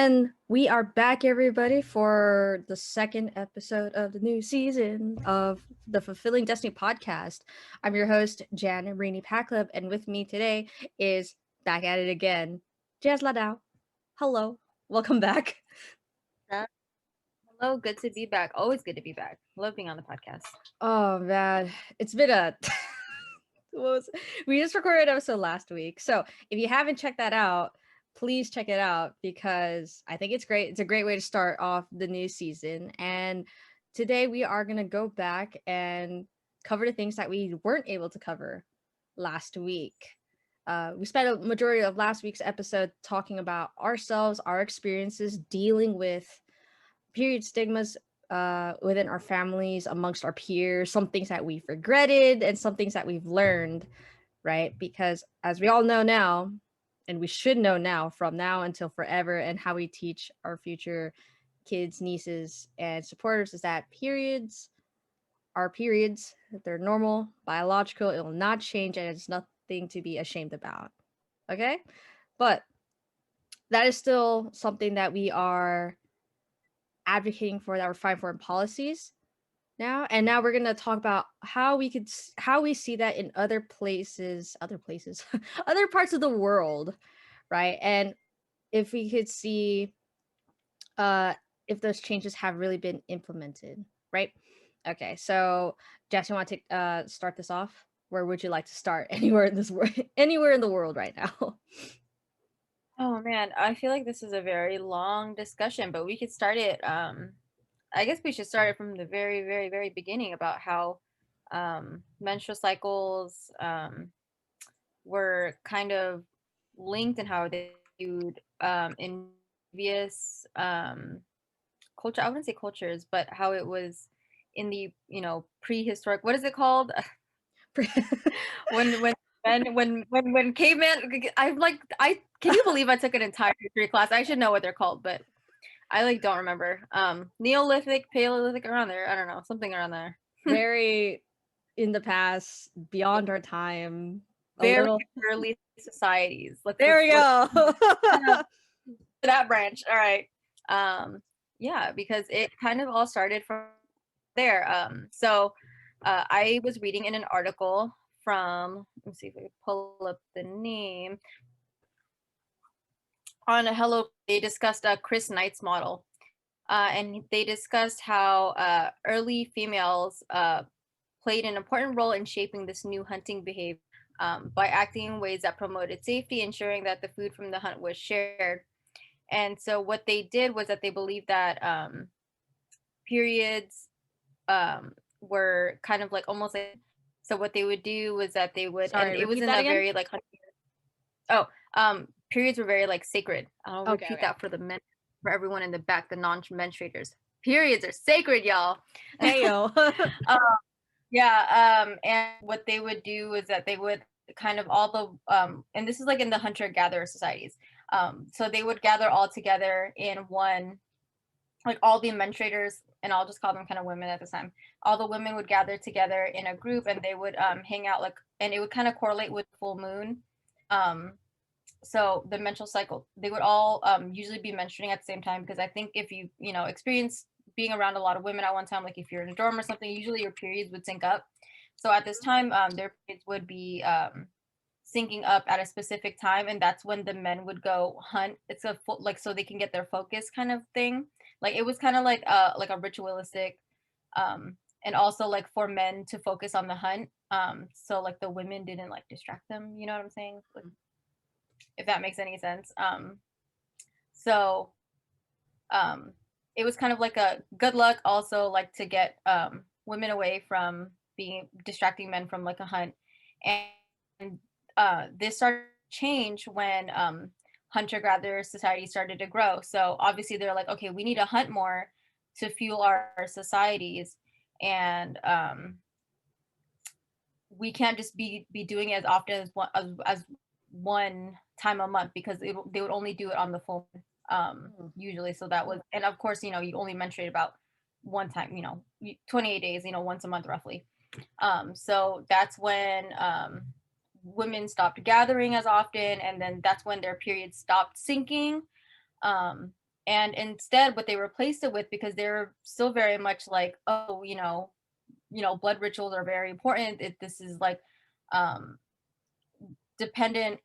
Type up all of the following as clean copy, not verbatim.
And we are back, everybody, for the second episode of the new season of the Fulfilling Destiny podcast. I'm your host, Jan-Marini Pacleb, and with me today is back at it again, Jazz Ladao. Hello, welcome back. Uh, Hello, good to be back. Always good to be back. Love being on the podcast. Oh man, it's been a we just recorded an episode last week. So if you haven't checked that out, please check it out because I think it's great. It's a great way to start off the new season. And today we are going to go back and cover the things that we weren't able to cover last week. We spent a majority of last week's episode talking about ourselves, our experiences dealing with period stigmas within our families, amongst our peers, some things that we've regretted, and some things that we've learned, right? Because as we all know now, and we should know now from now until forever, and how we teach our future kids, nieces, and supporters is that periods are periods. They're normal, biological, it will not change, and it's nothing to be ashamed about. Okay? But that is still something that we are advocating for, that we're fighting for in policies now. And now we're going to talk about how we see that in other places other parts of the world, right? And if we could see if those changes have really been implemented, right? Okay, so Jess, you want to start this off? Where would you like to start? Anywhere in this world, anywhere in the world right now. Oh man, I feel like this is a very long discussion, but we could start it. I guess we should start it from the very, very, very beginning about how menstrual cycles were kind of linked and how they viewed in previous culture. I wouldn't say cultures, but how it was in the prehistoric. What is it called? when when caveman, I can you believe I took an entire history class? I should know what they're called, but I don't remember. Neolithic, Paleolithic, around there. I don't know, something around there. Very in the past, beyond our time, a Very little. early societies. There we go. That branch. All right. Yeah, because it kind of all started from there. I was reading in an article from, let me see if I can pull up the name. On a Hello, they discussed a Chris Knight's model. And they discussed how early females played an important role in shaping this new hunting behavior by acting in ways that promoted safety, ensuring that the food from the hunt was shared. And so what they did was that they believed that periods were kind of like almost like, so what they would do was that they would, Sorry, and it was repeat in that a again. very like periods were very like sacred. I'll repeat that for the men, for everyone in the back, the non-menstruators. Periods are sacred, y'all. Heyo. And what they would do is that they would kind of all the and this is like in the hunter-gatherer societies. So they would gather all together in one, like all the menstruators, and I'll just call them kind of women at the time. All the women would gather together in a group, and they would hang out, like, and it would kind of correlate with full moon. So the menstrual cycle, they would all usually be menstruating at the same time, because I think if you experience being around a lot of women at one time, like if you're in a dorm or something, usually your periods would sync up. So at this time, their periods would be syncing up at a specific time, and that's when the men would go hunt. It's a like, so they can get their focus kind of thing. Like it was kind of like a ritualistic, and also like for men to focus on the hunt. So like the women didn't like distract them. You know what I'm saying? Like, if that makes any sense. So it was kind of like a good luck, also like to get women away from being distracting men from like a hunt. And this started to change when hunter-gatherer society started to grow. So obviously they're like, okay, we need to hunt more to fuel our societies, and we can't just be doing it as often as one time a month, because they would only do it on the full usually. So that was, and of course, you only menstruate about one time, 28 days, once a month roughly. So that's when women stopped gathering as often, and then that's when their periods stopped syncing. And instead, what they replaced it with, because they're still very much like, oh, blood rituals are very important. This is like um, dependent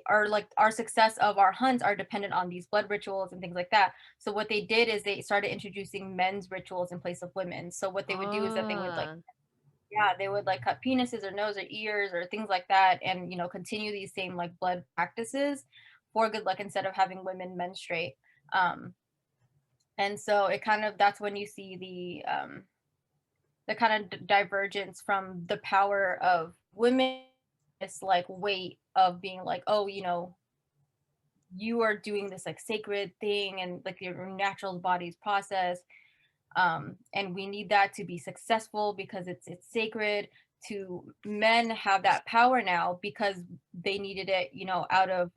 our like our success of our hunts are dependent on these blood rituals and things like that. So what they did is they started introducing men's rituals in place of women. So what they would do is that they would like, Ah, yeah, they would like cut penises or nose or ears or things like that, and continue these same like blood practices for good luck instead of having women menstruate. And so it kind of that's when you see the kind of divergence from the power of women, this like weight of being like, oh, you are doing this like sacred thing and like your natural body's process, and we need that to be successful because it's sacred. To men have that power now because they needed it, out of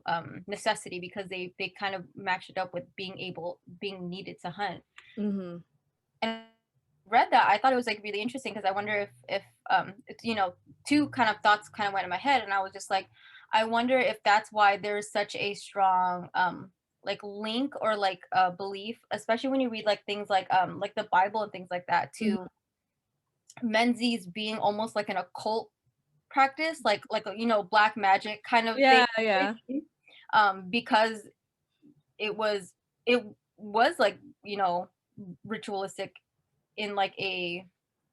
necessity, because they kind of matched it up with being needed to hunt. mm-hmm. And read that, I thought it was like really interesting because I wonder if it's, two kind of thoughts kind of went in my head, and I was just like, I wonder if that's why there's such a strong like link or like belief, especially when you read like things like the Bible and things like that, Mm-hmm. to menses being almost like an occult practice, like black magic kind of thing. Yeah, yeah. Because it was it was like ritualistic in like a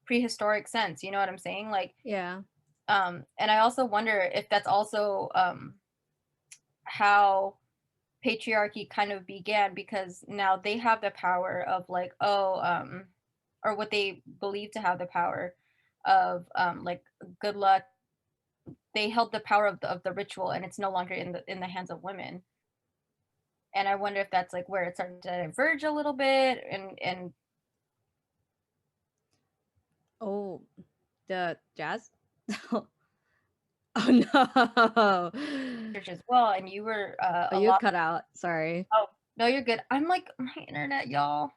prehistoric sense, you know what I'm saying? Like, Yeah. and I also wonder if that's also how patriarchy kind of began, because now they have the power of like, oh, or what they believe to have the power of like good luck. They held the power of the ritual, and it's no longer in the hands of women. And I wonder if that's like where it started to diverge a little bit, and Oh, the jazz? Oh no. church as well. And you were Oh, a you lot. cut out. Sorry. Oh, no, you're good. I'm like, my internet, y'all.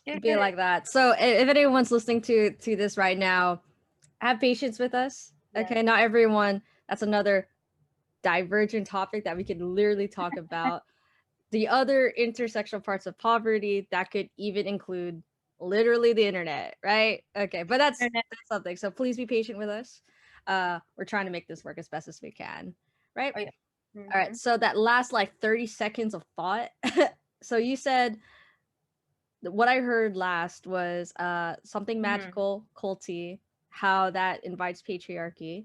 You're Be good. like that. So if anyone's listening to this right now, have patience with us. Yes. Okay, not everyone. That's another divergent topic that we could literally talk about. The other intersectional parts of poverty that could even include literally the internet, right? Okay, but Internet. that's something. So please be patient with us. We're trying to make this work as best as we can, right? Oh yeah. All right. So that last like 30 seconds of thought. So you said what I heard last was something Mm-hmm. magical, culty, how that invites patriarchy,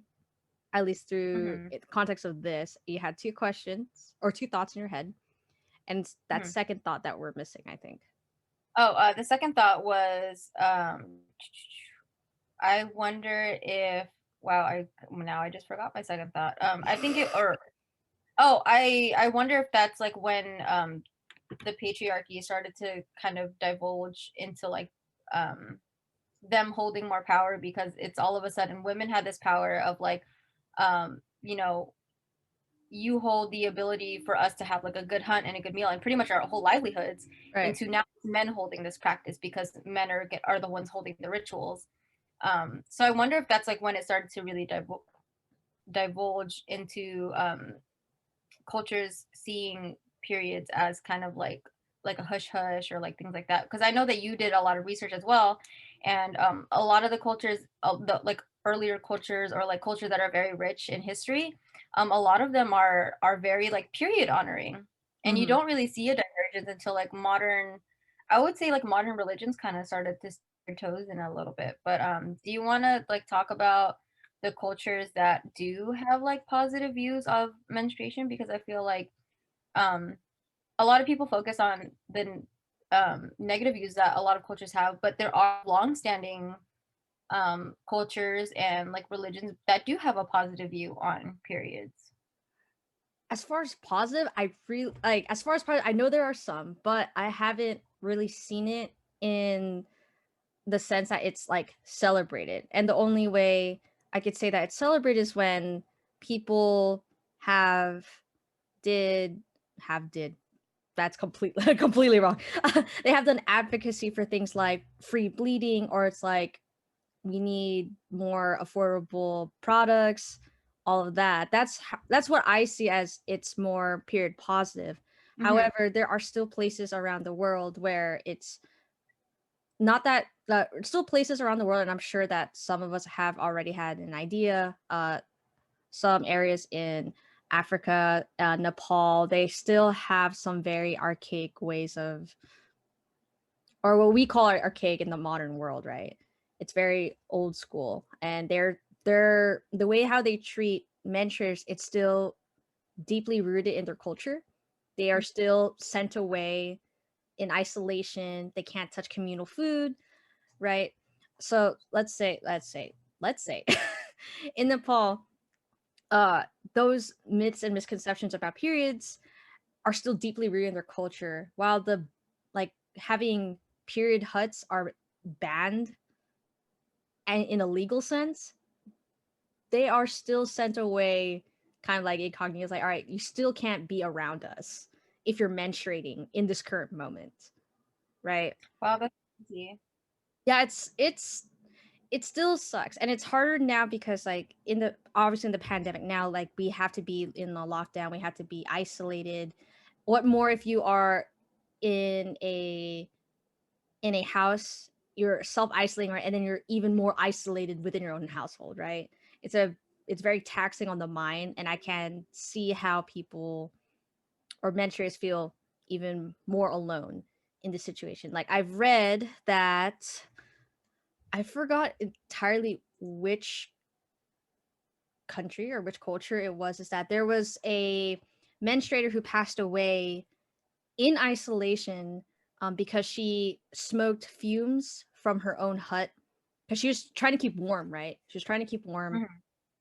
at least through Mm-hmm. the context of this. You had two questions or two thoughts in your head, and that Mm-hmm. second thought that we're missing, I think. Oh, the second thought was, I wonder if, wow, I just forgot my second thought. I think it or oh, I wonder if that's like when the patriarchy started to kind of divulge into like um them holding more power, because it's all of a sudden women had this power of like, um you know you hold the ability for us to have like a good hunt and a good meal and pretty much our whole livelihoods, Right. into now men holding this practice because men are the ones holding the rituals. So I wonder if that's like when it started to really divulge into cultures seeing periods as kind of like a hush hush or like things like that, because I know that you did a lot of research as well. And a lot of the cultures, the like earlier cultures or like cultures that are very rich in history, a lot of them are very like period honoring, and you Mm-hmm. don't really see a divergence until like modern, I would say like modern religions kind of started to stick their toes in a little bit. But do you want to like talk about the cultures that do have like positive views of menstruation? Because I feel like um a lot of people focus on the negative views that a lot of cultures have, but there are long-standing cultures and like religions that do have a positive view on periods. As far as positive, I really like as far as positive, I know there are some, but I haven't really seen it in the sense that it's like celebrated. And the only way I could say that it's celebrated is when people have did did that's completely completely wrong. They have done advocacy for things like free bleeding, or it's like we need more affordable products, all of that. That's what I see as it's more period positive. Mm-hmm. However, there are still places around the world where it's not that still places around the world, and I'm sure that some of us have already had an idea. Some areas in Africa, Nepal, they still have some very archaic ways of, or what we call it archaic in the modern world, right? It's very old school, and they're the way how they treat mentors. It's still deeply rooted in their culture. They are still sent away in isolation. They can't touch communal food, right? So let's say in Nepal, uh those myths and misconceptions about periods are still deeply rooted in their culture, while the like having period huts are banned and in a legal sense. They are still sent away kind of like incognito. It's like, all right, you still can't be around us if you're menstruating in this current moment, right? Wow, that's crazy. Yeah, it still sucks, and it's harder now because like in the obviously in the pandemic now, like we have to be in the lockdown, we have to be isolated. What more if you are in a house, you're self-isolating, right? And then you're even more isolated within your own household, right? it's a it's very taxing on the mind, and I can see how people or mentors feel even more alone in this situation. Like I've read that, I forgot entirely which country or which culture it was, is that there was a menstruator who passed away in isolation, because she smoked fumes from her own hut, because she was trying to keep warm, right? She was trying to keep warm Mm-hmm.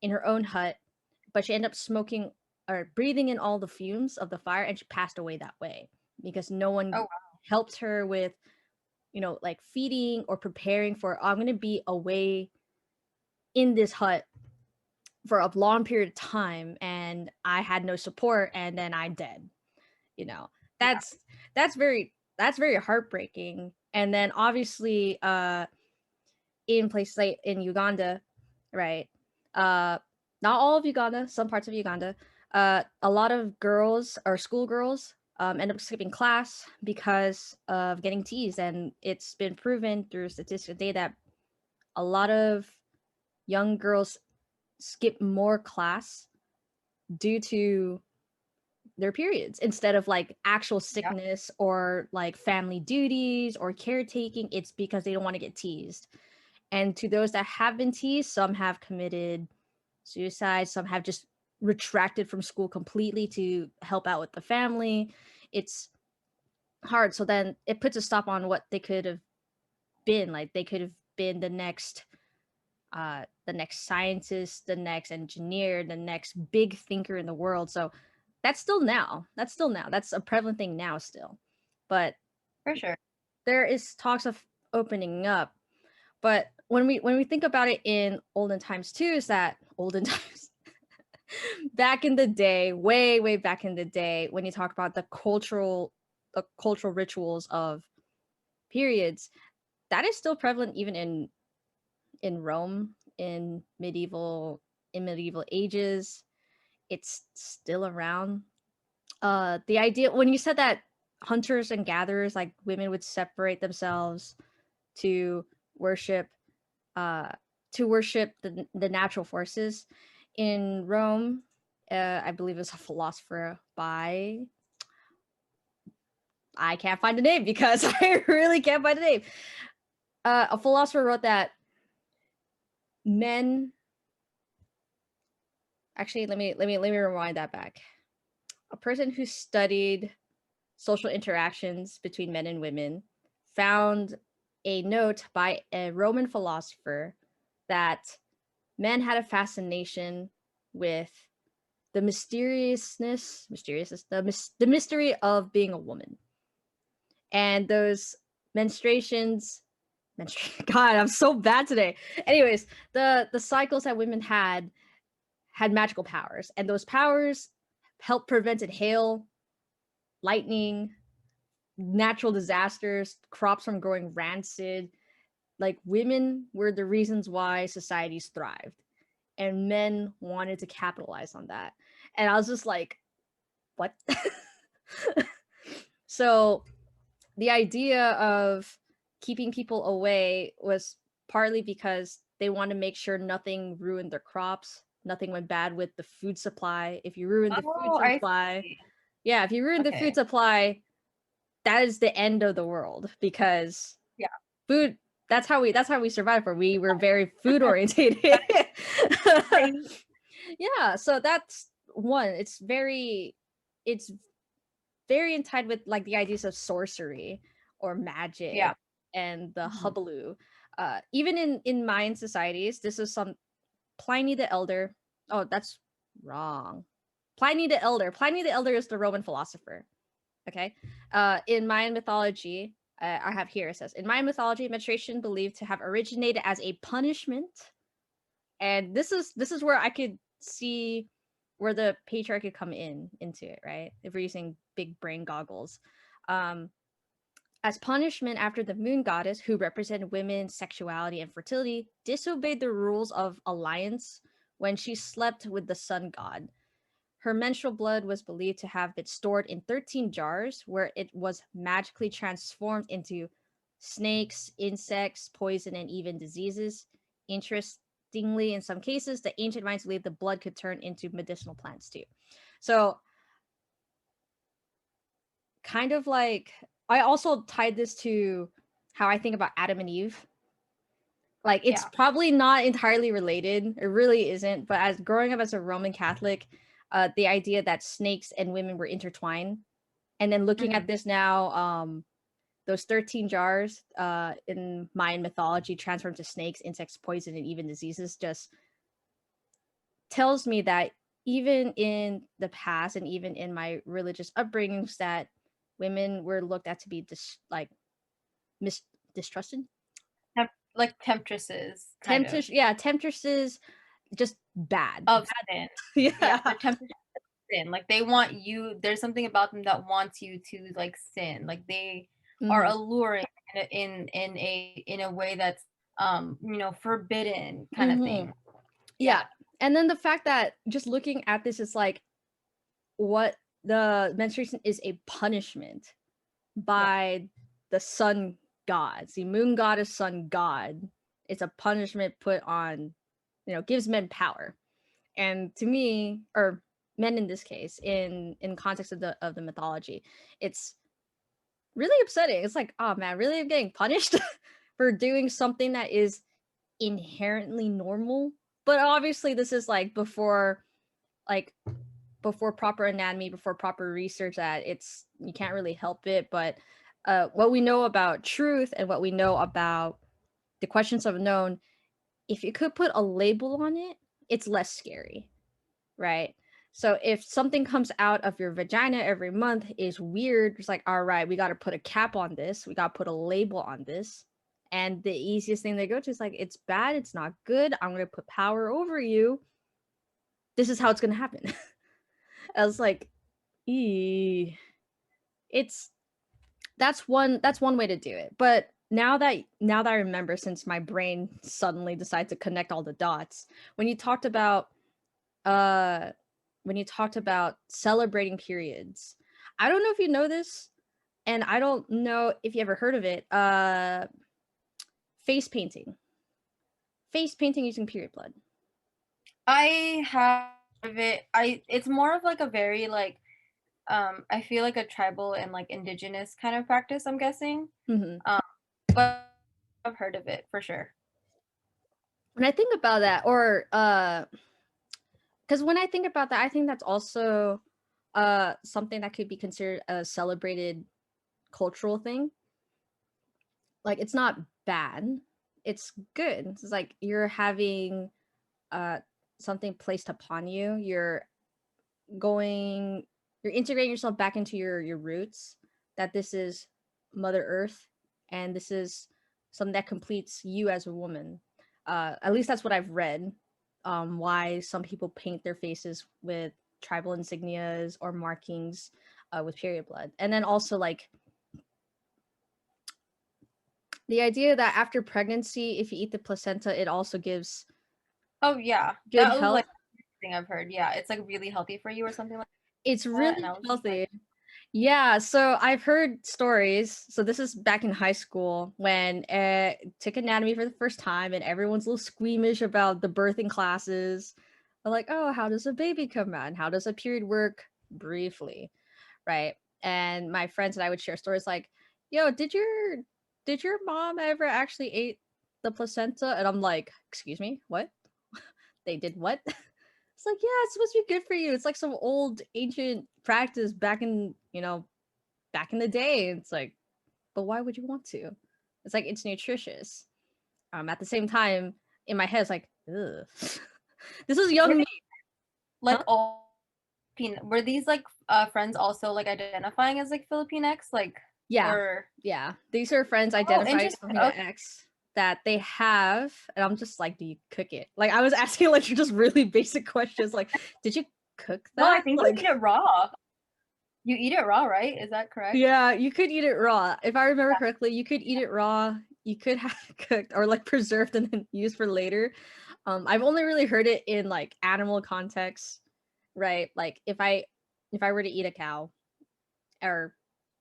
in her own hut, but she ended up smoking or breathing in all the fumes of the fire, and she passed away that way because no Oh, one wow. helped her with, like feeding or preparing for, "Oh, I'm going to be away in this hut for a long period of time and I had no support and then I'm dead." You know, Yeah. that's that's very heartbreaking. And then obviously in places like in Uganda, right? Uh Not all of Uganda, some parts of Uganda, a lot of girls or schoolgirls end up skipping class because of getting teased, and it's been proven through statistical data that a lot of young girls skip more class due to their periods instead of like actual Yeah. sickness or like family duties or caretaking. It's because they don't want to get teased. And to those that have been teased, some have committed suicide, some have just retracted from school completely to help out with the family. It's hard. So then it puts a stop on what they could have been. Like they could have been the next scientist, the next engineer, the next big thinker in the world. So that's a prevalent thing now still. But For sure. there is talks of opening up. But when we think about it in olden times too, is that olden times back in the day, way back in the day, when you talk about the cultural rituals of periods, that is still prevalent even in Rome in medieval ages. It's still around. The idea when you said that hunters and gatherers, like women would separate themselves to worship uh the natural forces in Rome. I believe it's a philosopher by, I can't find the name because I really can't find the name. A philosopher wrote that men, actually, let me rewind that back. A person who studied social interactions between men and women found a note by a Roman philosopher that men had a fascination with the the mystery of being a woman, and those menstruations. God, I'm so bad today. Anyways, the cycles that women had magical powers, and those powers helped prevented hail, lightning, natural disasters, crops from growing rancid. Like women were the reasons why societies thrived, and men wanted to capitalize on that. And I was just like, what? So the idea of keeping people away was partly because they want to make sure nothing ruined their crops, nothing went bad with the food supply. If you ruin the food Oh, I supply, see. yeah, if you ruin the food Okay. supply, that is the end of the world because Yeah. food that's how we survive for we were very food orientated. Right. Yeah, so that's one. It's very in tied with like the ideas of sorcery or Yeah. magic and the Mhm. hubaloo. Even in Mayan societies, this is some Pliny the Elder. Oh, that's wrong. Pliny the Elder. Pliny the Elder is the Roman philosopher. Okay. In Mayan mythology, I have here it says in Mayan mythology, menstruation believed to have originated as a punishment, and this is where I could see where the patriarchy come into it, right? If we're using big brain goggles. Um, as punishment after the moon goddess, who represented women's sexuality and fertility, disobeyed the rules of alliance when she slept with the sun god. Her menstrual blood was believed to have been stored in 13 jars where it was magically transformed into snakes, insects, poison, and even diseases. Interestingly, in some cases, the ancient minds believed the blood could turn into medicinal plants too. So, kind of like, I also tied this to how I think about Adam and Eve. Like, it's Yeah. probably not entirely related. It really isn't. But as growing up as a Roman Catholic, the idea that snakes and women were intertwined, and then looking at Mhm. this now, those 13 jars in Mayan mythology transformed to snakes, insects, poison, and even diseases just tells me that even in the past and even in my religious upbringings that women were looked at to be like mis- distrusted, Like temptresses, kind of, temptresses, just bad. of sin. Yeah, Yeah. they're tempted to sin. Like, they want you there's something about them that wants you to, like, sin. Like, they are Hmm. alluring in a way that's, forbidden kinda Hmm. thing. Yeah. Yeah. And then the fact that just looking at this is like what the menstruation is a punishment Yeah. by the sun gods, the moon goddess, sun god. It's a punishment put on, gives men power. And to me, or men in this case, in context of the mythology, it's really upsetting. It's like, oh man, really I'm getting punished for doing something that is inherently normal. But obviously this is like before proper anatomy, before proper research, that it's you can't really help it. But what we know about truth and what we know about the questions of known, if you could put a label on it, it's less scary, right? So if something comes out of your vagina every month is weird, it's like, all right, we got to put a cap on this. We got to put a label on this. And the easiest thing they go to is like, it's bad. It's not good. I'm going to put power over you. This is how it's going to happen. I was like, it's that's one way to do it. But now that I remember, since my brain suddenly decided to connect all the dots, when you talked about uh when you talked about celebrating periods, I don't know if you know this, and I don't know if you ever heard of it. Face painting. Face painting using period blood. I have it it's more of, like, a very, like, I feel like a tribal and, like, indigenous kind of practice, I'm guessing. Hmm. Um, but I've heard of it for sure. When I think about that, or because when I think about that, I think that's also something that could be considered a celebrated cultural thing. Like, it's not bad, it's good. It's like you're having uh something placed upon you. Going you're integrating yourself back into your roots, that this is Mother Earth, and this is something that completes you as a woman. At least that's what I've read. Why some people paint their faces with tribal insignias or markings with period blood. And then also like the idea that after pregnancy, if you eat the placenta, it also gives Oh, yeah. good That was, health. like, thing I've heard. Yeah, it's, like, really healthy for you or something like It's that, and really I was just like, healthy. Yeah, so I've heard stories. So this is back in high school when took anatomy for the first time, and everyone's a little squeamish about the birthing classes. They're like, oh, how does a baby come out? And how does a period work? Briefly, right? And my friends and I would share stories like, yo, did your mom ever actually ate the placenta? And I'm like, excuse me, what? They did what? It's like, yeah, it's supposed to be good for you. It's like some old ancient practice back in the day. It's like, but why would you want to? It's like it's nutritious. At the same time, in my head, it's like, ugh. This is Were young they, me, like huh? all were these like friends also like identifying as like Filipinx, like, Yeah, or yeah. These are friends oh, identified interesting. from the Okay. X that they have, and I'm just like, do you cook it? Like I was asking like just really basic questions, like, did you cook No, I that? think you eat Like, it raw. You eat it raw, right? Is that correct? yeah, you could eat it raw. If I remember correctly, you could eat it raw. You could have it cooked or like preserved and then used for later. I've only really heard it in like animal contexts, right? Like if I were to eat a cow, or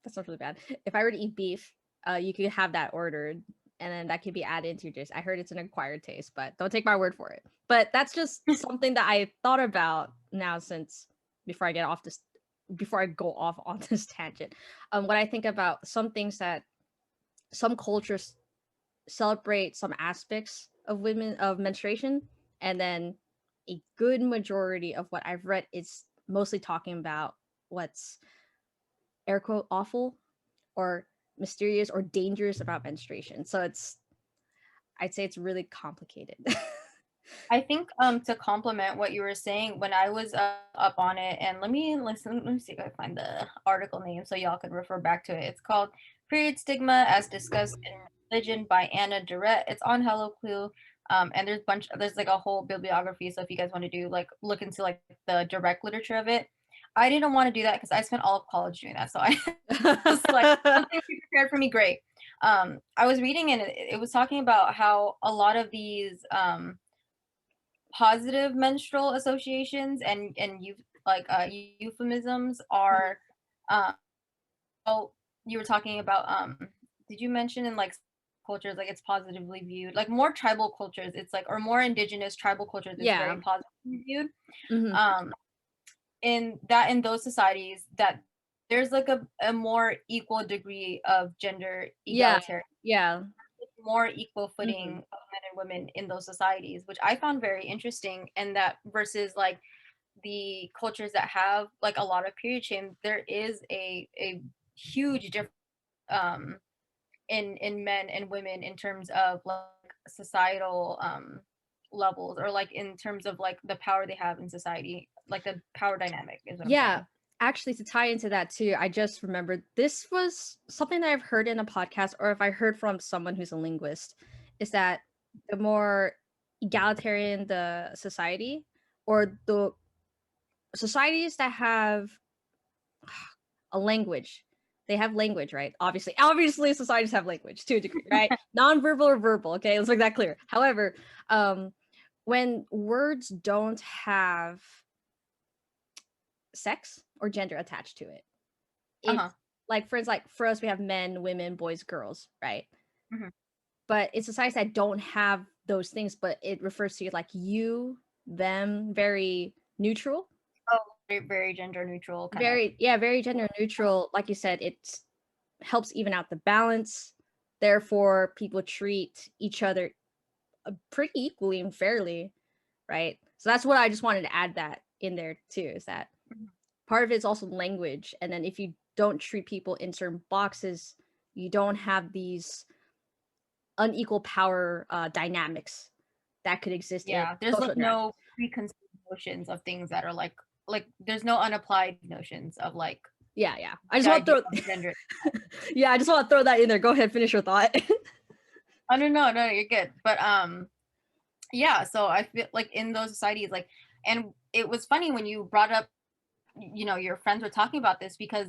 that's not really bad. If I were to eat beef, you could have that ordered, and then that could be added into your dish. I heard it's an acquired taste, but don't take my word for it. But that's just something that I thought about now since before I get off this before I go off on this tangent. When I think about some things that some cultures celebrate some aspects of women of menstruation, and then a good majority of what I've read is mostly talking about what's air quote awful or mysterious or dangerous about menstruation. So I'd say it's really complicated. I think to complement what you were saying when I was up on it, and let me see if I find the article name so y'all can refer back to it. It's called Period Stigma as Discussed in Religion by Anna Durrett. It's on Hello Clue. And there's like a whole bibliography. So if you guys want to do like look into like the direct literature of it, I didn't want to do that because I spent all of college doing that. So I was like, something prepared for me, great. I was reading and it was talking about how a lot of these positive menstrual associations and euphemisms are oh, you were talking about did you mention in like cultures like it's positively viewed, like more tribal cultures it's like, or more indigenous tribal cultures it's Yeah. very positively viewed, Mhm. um in those societies that there's like a more equal degree of gender Yeah. egalitarian, Yeah. more equal footing Mhm. of men and women in those societies, which I found very interesting. And that versus like the cultures that have like a lot of period shame, there is a huge difference um in men and women in terms of like societal levels, or like in terms of like the power they have in society, like the power dynamic is what I'm Yeah. saying. Actually, to tie into that too, I just remembered this was something that I've heard in a podcast, or if I heard from someone who's a linguist, is that the more egalitarian the society, or the societies that have a language, they have language, right? Obviously societies have language to a degree, right? Non-verbal or verbal, okay, let's make that clear. However, um when words don't have sex or gender attached to it, it's Uh-huh. like for us we have men, women, boys, girls, right? Hmm. But it's societies that don't have those things, but it refers to like you, them, very neutral. Oh, very, very gender neutral kind of. Very, yeah, very gender neutral. Like you said, it helps even out the balance. Therefore, people treat each other pretty equally and fairly, right? So that's what I just wanted to add that in there too, is that Mhm. part of it's also language. And then if you don't treat people in certain boxes, you don't have these unequal power dynamics that could exist in Yeah, there's social like no interactions. preconceived notions of things that are like there's no unapplied notions of like Yeah, yeah. I just the want idea to of gender. throw yeah, I just want to throw that in there. Go ahead, finish your thought. Oh no, no, no, you're good. But yeah, so I feel like in those societies, like, and it was funny when you brought up, your friends were talking about this because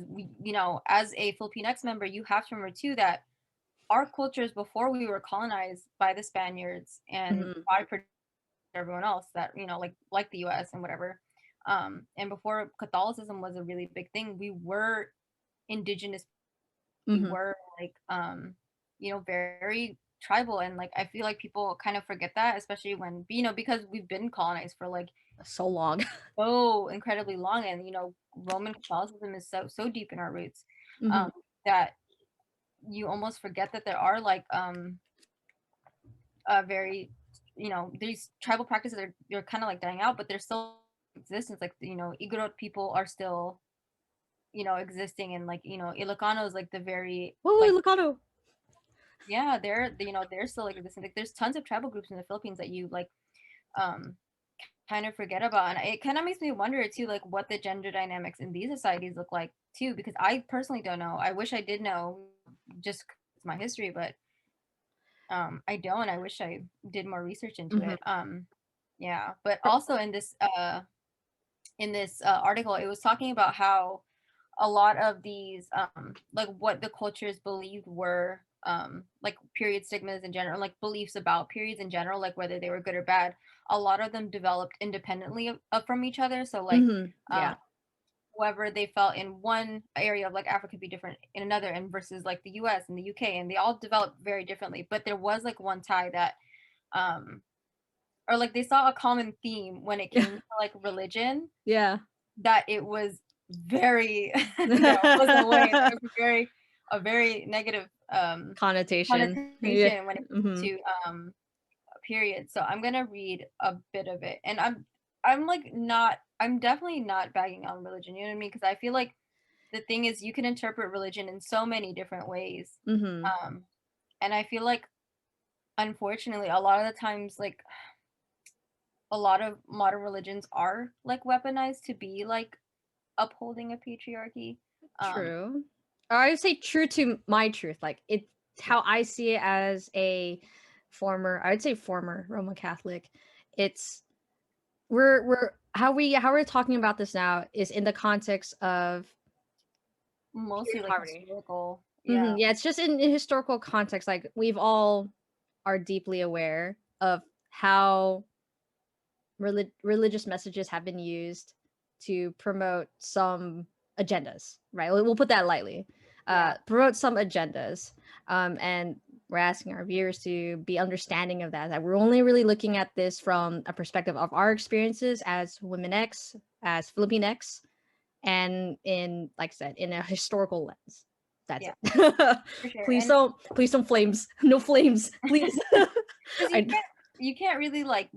as a Filipinx member, you have to remember too that our cultures before we were colonized by the Spaniards and Mhm. by everyone else that like the U.S. and whatever, and before Catholicism was a really big thing, we were indigenous Mm-hmm. were like very tribal, and like I feel like people kind of forget that, especially when because we've been colonized for like So long. so incredibly long, and Roman Catholicism is so deep in our roots, Mm-hmm. that you almost forget that there are like very these tribal practices they're kind of like dying out, but they're still in existence. Like Igorot people are still existing, and like Ilocano is like the very Woo, like Lucado. yeah, they're still like existing. Like there's tons of tribal groups in the Philippines that you like um kind of forget about, and it kind of makes me wonder too, like what the gender dynamics in these societies look like too, because I personally don't know. I wish I did know, just 'cause it's my history, but I don't. I wish I did more research into Mm-hmm. it. Yeah, but also in this article, it was talking about how a lot of these like what the cultures believed were like period stigmas in general, like beliefs about periods in general, like whether they were good or bad, a lot of them developed independently from each other. So like Mm-hmm. um Yeah. whoever they felt in one area of like Africa could be different in another, and versus like the US and the UK, and they all developed very differently, but there was like one tie that um or like they saw a common theme when it Yeah. came to like religion, Yeah. that it was very no, it wasn't a way. There was a very negative Connotation. Yeah. connotation when it Mm-hmm. came to a period. So I'm gonna read a bit of it, and I'm like not. I'm definitely not bagging on religion. You know what I mean? Because I feel like the thing is, you can interpret religion in so many different ways, Mm-hmm. um, and I feel like unfortunately a lot of the times like a lot of modern religions are like weaponized to be like upholding a patriarchy. Um, True. Or I would say true to my truth. Like it's how I see it as a I would say former Roman Catholic. It's we're how we're talking about this now is in the context of mostly period like poverty. historical. Yeah. Yeah, it's just in historical context. Like we've all are deeply aware of how religious messages have been used to promote some agendas, right? We'll put that lightly. Yeah. Promote some agendas, and we're asking our viewers to be understanding of that. That we're only really looking at this from a perspective of our experiences as women X, as Filipinx, and in, like I said, in a historical lens. That's Yeah, it. for sure. Please And don't, please don't flames. No flames, please. because I you can't really like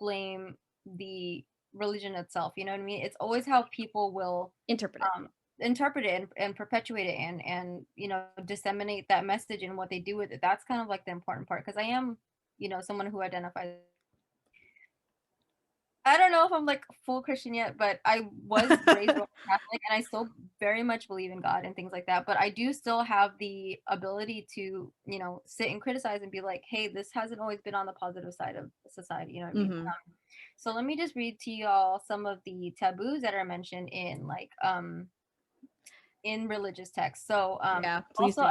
blame the religion itself, you know what I mean? It's always how people will interpret it. um interpret it and perpetuate it, and disseminate that message and what they do with it. That's kind of like the important part, because I am someone who identifies. I don't know if I'm like full Christian yet, but I was raised Roman Catholic, and I still very much believe in God and things like that. But I do still have the ability to, sit and criticize and be like, hey, this hasn't always been on the positive side of society. You know what I mean? Mm-hmm. So let me just read to y'all some of the taboos that are mentioned in like in religious texts. So Yeah, please also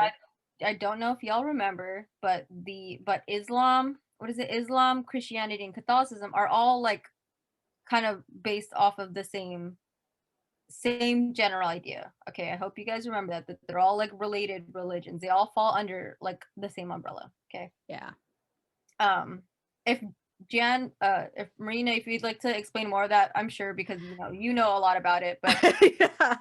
do. I don't know if y'all remember, but Islam, what is it? Islam, Christianity, and Catholicism are all like kind of based off of the same general idea. Okay, I hope you guys remember that they're all like related religions. They all fall under like the same umbrella. Okay. Yeah. If if Marina, if you'd like to explain more of that, I'm sure, because you know a lot about it. But Yeah.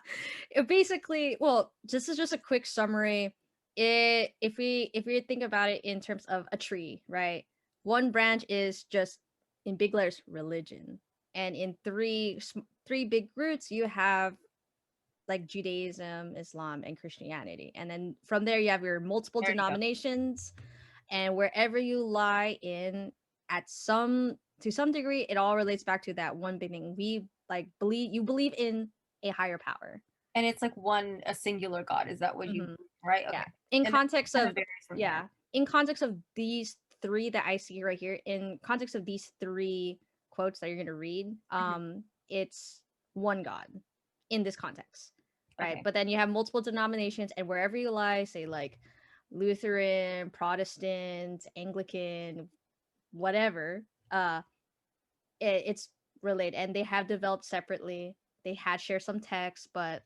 Basically, well, this is just a quick summary. If we think about it in terms of a tree, right? One branch is just in big letters religion, and in three big roots you have like Judaism, Islam, and Christianity, and then from there you have your multiple there you go. denominations, and wherever you lie in at some to some degree it all relates back to that one big thing. We like believe in a higher power. And it's like a singular God. Is that what you Hmm. right? Yeah, Okay. in And that context kind of of varies from there. yeah in context of these three that I see right here, in context of these three quotes that you're going to read, Mhm. it's one God in this context, right? Okay. But then you have multiple denominations, and wherever you lie, say like Lutheran, Protestant, Anglican, whatever, it's related, and they have developed separately. They had share some text, but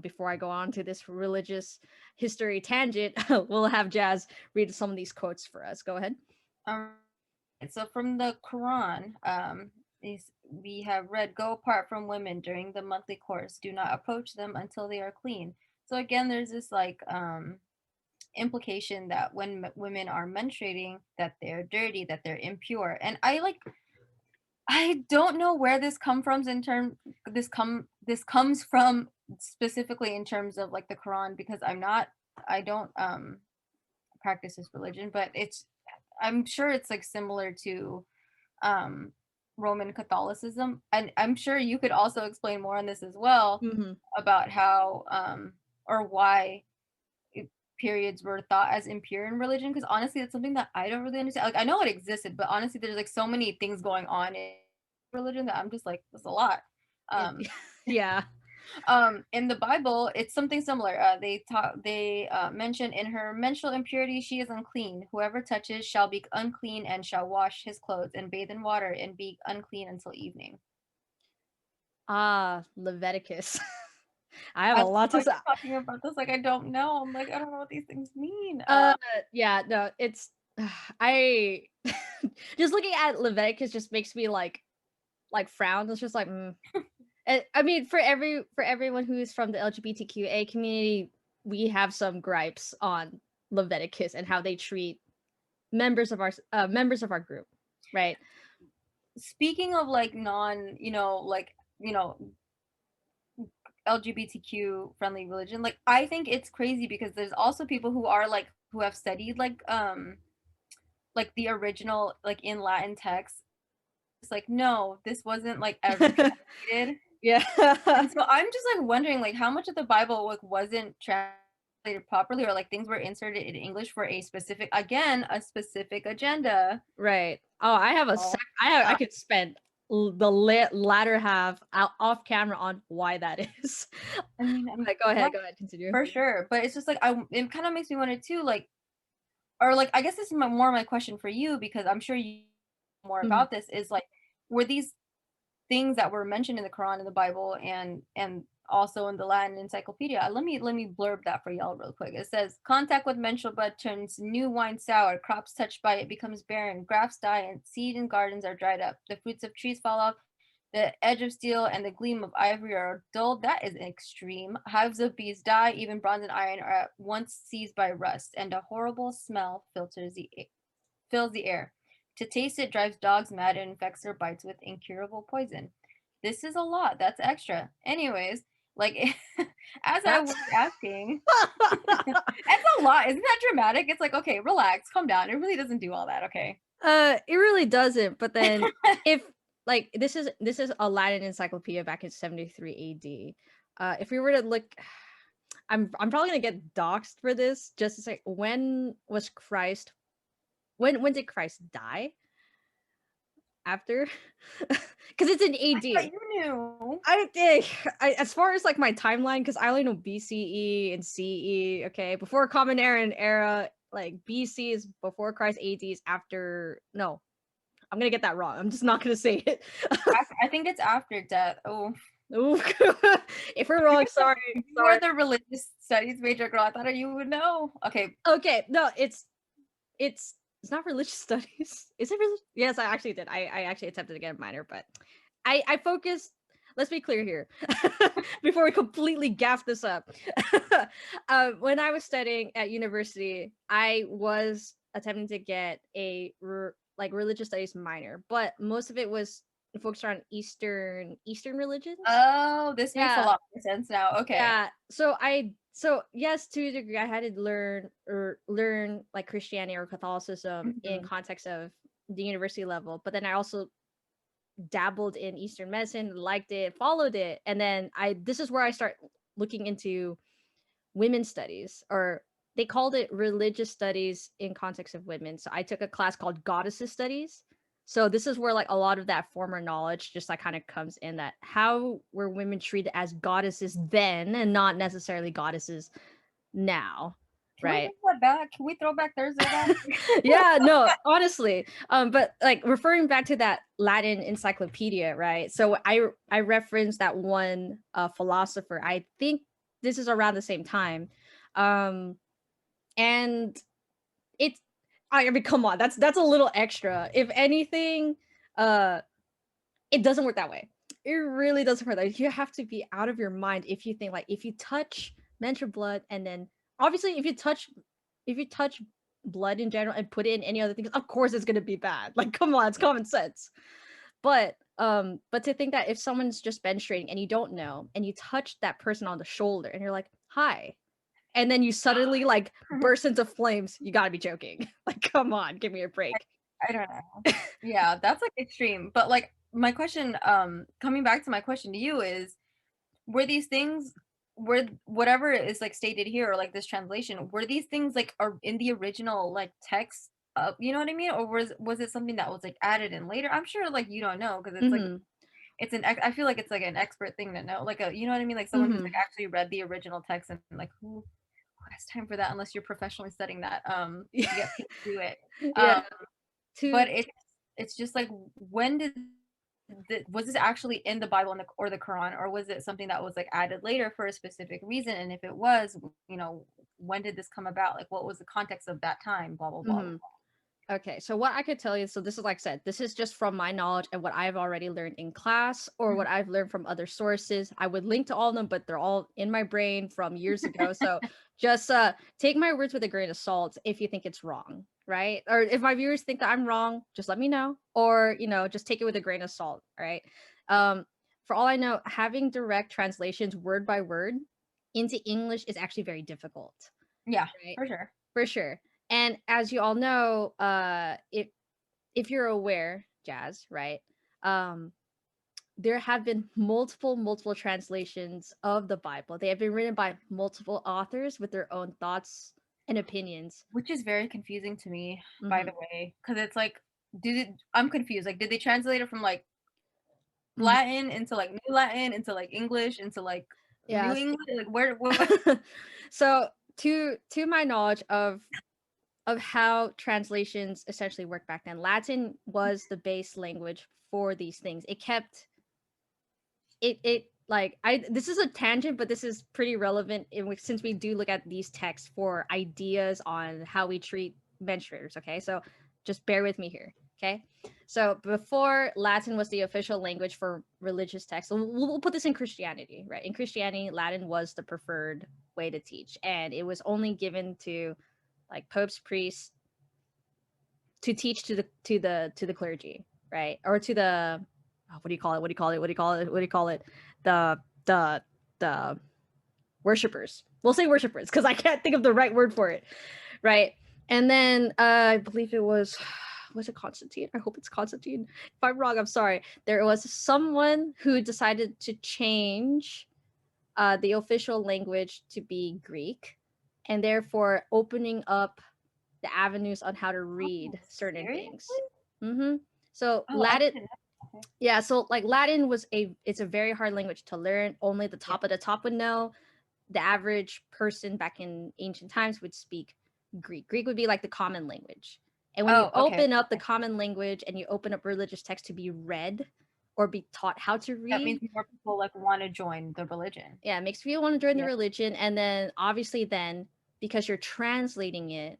before I go on to this religious history tangent, we'll have Jazz read some of these quotes for us. Go ahead. So from the Quran, we have read, "Go apart from women during the monthly course. Do not approach them until they are clean." So again, there's this like implication that when women are menstruating, that they're dirty, that they're impure, and I don't know where this comes from specifically in terms of like the Quran, because I don't practice this religion, but I'm sure it's like similar to um Roman Catholicism, and I'm sure you could also explain more on this as well, Mm-hmm. about how or why periods were thought as impure in religion, because honestly that's something that I don't really understand. Like I know it existed, but honestly there's like so many things going on in religion that I'm just like, that's a lot. Yeah. In the Bible it's something similar. They mention, "In her menstrual impurity she is unclean. Whoever touches shall be unclean and shall wash his clothes and bathe in water and be unclean until evening." Leviticus. I have I a love lot how to you're say. talking about this like I don't know. I'm like, I don't know what these things mean. Yeah, no, it's I just looking at Leviticus just makes me like frown. It's just like, I mean, for everyone who's from the LGBTQA community, we have some gripes on Leviticus and how they treat members of our group, right? Speaking of like LGBTQ friendly religion, like I think it's crazy because there's also people who are like who have studied like the original like in Latin text. It's like, no, this wasn't like ever translated. Yeah. And so I'm just like wondering like how much of the Bible like wasn't translated properly, or like things were inserted in English for a specific agenda. Right. Oh, I have a Oh, I could spend the latter half off camera on why that is. I mean, But yeah, go ahead, continue. for sure. But it's just like it kind of makes me wonder too, like, or like I guess this is more my question for you, because I'm sure you know more Mhm. about this, is like, were these things that were mentioned in the Quran and the Bible and also in the Latin encyclopedia? Let me blurb that for y'all real quick. It says, "Contact with menstrual blood turns new wine sour, crops touched by it becomes barren, grafts die, and seed in gardens are dried up, the fruits of trees fall off, the edge of steel and the gleam of ivory are dulled." That is extreme. "Hives of bees die, even bronze and iron are at once seized by rust, and a horrible smell fills the air. To taste it drives dogs mad and infects their bites with incurable poison." This is a lot. That's extra. Anyways, like as I That's was asking, it's a lot. Isn't that dramatic? It's like, okay, relax, calm down. It really doesn't do all that, okay? it really doesn't. But then if like this is a Latin encyclopedia back in 73 AD. If we were to look, I'm probably gonna get doxxed for this. Just to say, when was Christ? When did Christ die? After, because it's in I thought AD. you knew. I think as far as like my timeline, because I only know BCE and CE. Okay, before Common Era and Era, like BC is before Christ, AD is after. No, I'm gonna get that wrong. I'm just not gonna say it. I think it's after death. Oh, Ooh. If we're wrong, sorry, you sorry. were the religious studies major girl. I thought you would know. Okay, Okay, no, it's it's not religious studies. Is it religious? Yes, I actually did. I actually attempted to get a minor, but I focused. Let's be clear here, before we completely gaff this up. When I was studying at university, I was attempting to get a like religious studies minor, but most of it was focused on Eastern religions. oh, this makes a Yeah, lot more sense now. Okay. yeah. So yes, to a degree, I had to learn like Christianity or Catholicism in Mhm. context of the university level, but then I also dabbled in Eastern medicine, liked it, followed it, and then I this is where I start looking into women's studies, or they called it religious studies in context of women. So I took a class called goddesses studies. So this is where like a lot of that former knowledge just like kind of comes in, that how were women treated as goddesses then and not necessarily goddesses now, Can we right? bring that back? Can we throw back Thursday back? Yeah, no, honestly. But like referring back to that Latin encyclopedia, right? So I referenced that one philosopher. I think this is around the same time. And it's, I mean, come on, that's a little extra. If anything, it doesn't work that way. It really doesn't work that way. You have to be out of your mind if you think, like, if you touch menstrual blood, and then obviously if you touch blood in general and put it in any other things, of course it's gonna be bad. Like, come on, it's common sense. But to think that if someone's just menstruating and you don't know, and you touch that person on the shoulder and you're like, hi, and then you suddenly like burst into flames, you gotta be joking. Like, come on, give me a break. I don't know. Yeah, that's like extreme. But like my question, coming back to my question to you is, were these things, were whatever is like stated here or like this translation, were these things like are in the original like text, you know what I mean? Or was it something that was like added in later? I'm sure like you don't know because it's like Mm-hmm. it's I feel like it's like an expert thing to know. Like a, you know what I mean? Like someone who's like Mm-hmm. actually read the original text, and like who has time for that unless you're professionally studying that to get paid to do it. Yeah. Um To but it's just like, when did was this actually in the Bible and or the Quran, or was it something that was like added later for a specific reason? And if it was, you know, when did this come about? Like, what was the context of that time? Blah blah blah. mm-hmm. Okay, so what I could tell you, so this is, like I said, this is just from my knowledge and what I've already learned in class or what I've learned from other sources. I would link to all of them, but they're all in my brain from years ago. So just take my words with a grain of salt if you think it's wrong, right? Or if my viewers think that I'm wrong, just let me know. Or, just take it with a grain of salt, all right? For all I know, having direct translations word by word into English is actually very difficult, Yeah, right? for sure. For sure. And as you all know, if you're aware, Jazz, right? Um, there have been multiple translations of the Bible. They have been written by multiple authors with their own thoughts and opinions. Which is very confusing to me, by the Hmm. way, because it's like, I'm confused. Like, did they translate it from like Hmm. Latin into like New Latin into like English into like New Yeah. English? Like, where? What? So to my knowledge of how translations essentially worked back then, Latin was the base language for these things. It kept it like, I this is a tangent, but this is pretty relevant since we do look at these texts for ideas on how we treat menstruators. Okay, so just bear with me here. Okay, so before Latin was the official language for religious texts, so we'll put this in Christianity, right? In Christianity, Latin was the preferred way to teach, and it was only given to like popes, priests, to teach to the clergy, right? Or to the, what do you call it? What do you call it? What do you call it? What do you call it? The the the worshipers. We'll say worshipers because I can't think of the right word for it, right? And then I believe it was it Constantine? I hope it's Constantine. If I'm wrong, I'm sorry. There was someone who decided to change the official language to be Greek, and therefore opening up the avenues on how to read Oh, certain things. seriously? Mm-hmm. So Oh, I Latin, didn't know. Okay. yeah. So like Latin it's a very hard language to learn. Only the Yeah. top of the top would know. The average person back in ancient times would speak Greek. Greek would be like the common language. And when you Oh, okay. open up the common language and you open up religious text to be read or be taught how to That read, means more people like want to join the religion. yeah, it makes people want to join the Yeah. religion. And then obviously then, because you're translating it,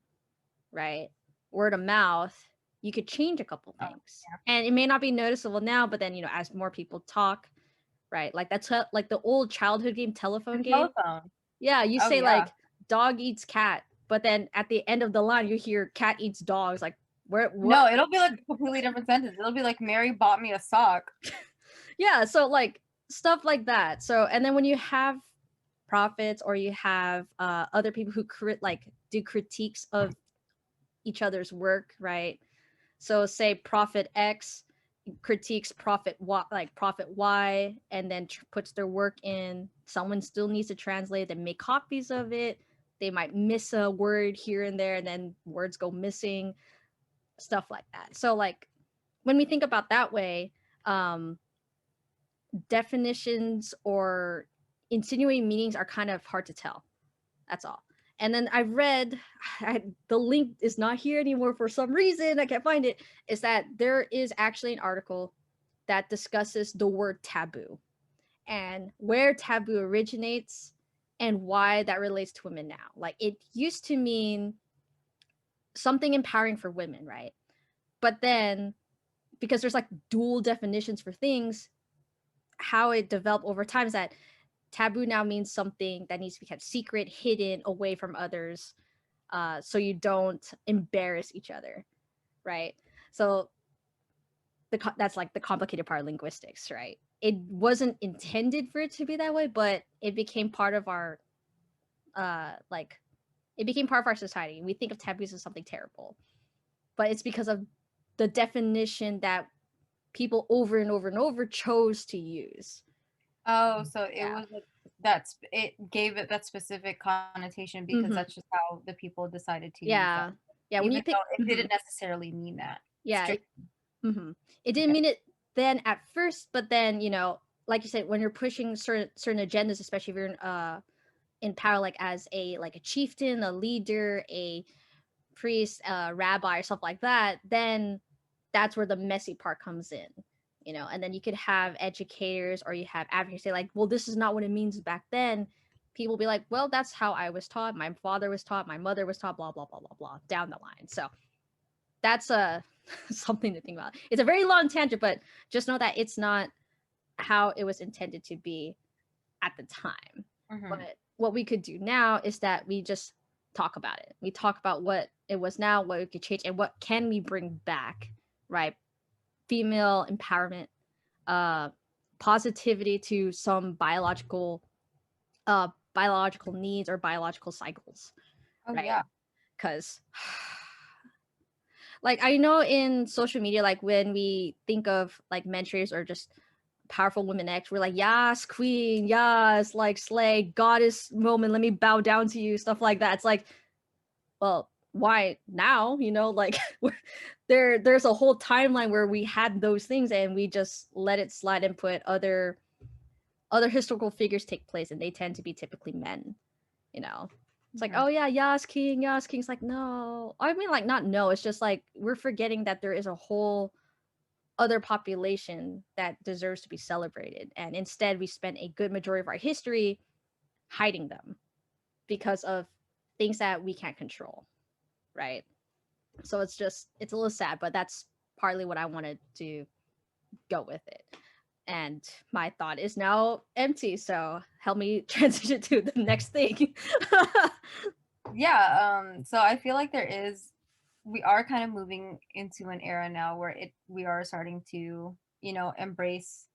right, word of mouth, you could change a couple Oh, things. yeah. And it may not be noticeable now, but then, as more people talk, right? Like that's like the old childhood game, telephone The game. telephone. Yeah, you Oh say yeah. like dog eats cat, but then at the end of the line you hear cat eats dogs. Like, where, what? No, it'll be like a completely different sentence. It'll be like Mary bought me a sock. Yeah, so like stuff like that. So, and then when you have prophets or you have other people who do critiques of each other's work, right? So say Prophet X critiques Prophet Y, like Prophet Y, and then puts their work in. Someone still needs to translate and make copies of it. They might miss a word here and there, and then words go missing, stuff like that. So like when we think about that way, um, definitions or insinuating meanings are kind of hard to tell. That's all. And then I read, the link is not here anymore for some reason. I can't find it. Is that there is actually an article that discusses the word taboo and where taboo originates and why that relates to women now. Like, it used to mean something empowering for women, right? But then, because there's like dual definitions for things, how it developed over time is that taboo now means something that needs to be kept secret, hidden, away from others, so you don't embarrass each other, right? So that's like the complicated part of linguistics, right? It wasn't intended for it to be that way, but it became part of our like it became part of our society. We think of taboos as something terrible, but it's because of the definition that people over and over and over chose to use. Oh, so it Yeah. was like that's it gave it that specific connotation because Hmm. that's just how the people decided to use that, Yeah. Yeah. When you even think, though it mhm. didn't necessarily mean that. Yeah, Strict. it didn't Okay. mean it then at first, but then, like you said, when you're pushing certain agendas, especially if you're in power, like as a chieftain, a leader, a priest, a rabbi, or stuff like that, then that's where the messy part comes in. And then you could have educators or you have advocates say like, well, this is not what it means back then. People be like, well, that's how I was taught, my father was taught, my mother was taught, blah blah blah blah blah, down the line. So that's something to think about. It's a very long tangent, but just know that it's not how it was intended to be at the time. Hmm. But what we could do now is that we just talk about it. We talk about what it was now, what we could change, and what can we bring back, right? Female empowerment, uh, positivity to some biological needs or biological cycles, Oh right? yeah. Because like I know in social media, like when we think of like menstruators or just powerful women X, we're like, yes, queen, yes, like slay, goddess moment, let me bow down to you, stuff like that. It's like, well, why now? Like there's a whole timeline where we had those things and we just let it slide and put other historical figures take place, and they tend to be typically men, you know. It's like, Hmm. oh yeah, Yas King, Yas King's like, no. I mean, like, not no. It's just like we're forgetting that there is a whole other population that deserves to be celebrated. And instead, we spend a good majority of our history hiding them because of things that we can't control, right? So it's a little sad, but that's partly what I wanted to go with it. And my thought is now empty. So help me transition to the next thing. Yeah. So I feel like we are kind of moving into an era now where we are starting to, embrace,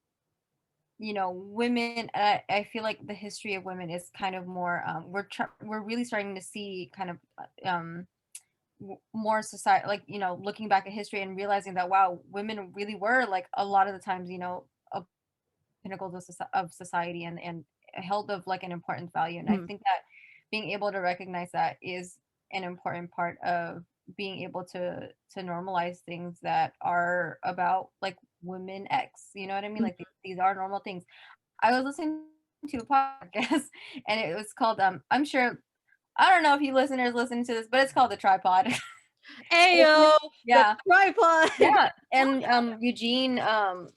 women. I feel like the history of women is kind of more, we're really starting to see kind of, more society, like, looking back at history and realizing that, wow, women really were like a lot of the times, a pinnacles of society, and held of like an important value. And I Mhm. think that being able to recognize that is an important part of being able to normalize things that are about like women X, you know what I mean? Like these are normal things. I was listening to a podcast and it was called I'm sure, I don't know if you listeners listen to this, but it's called The Tripod. Ayo, the Yeah. tripod. Yeah, and Eugene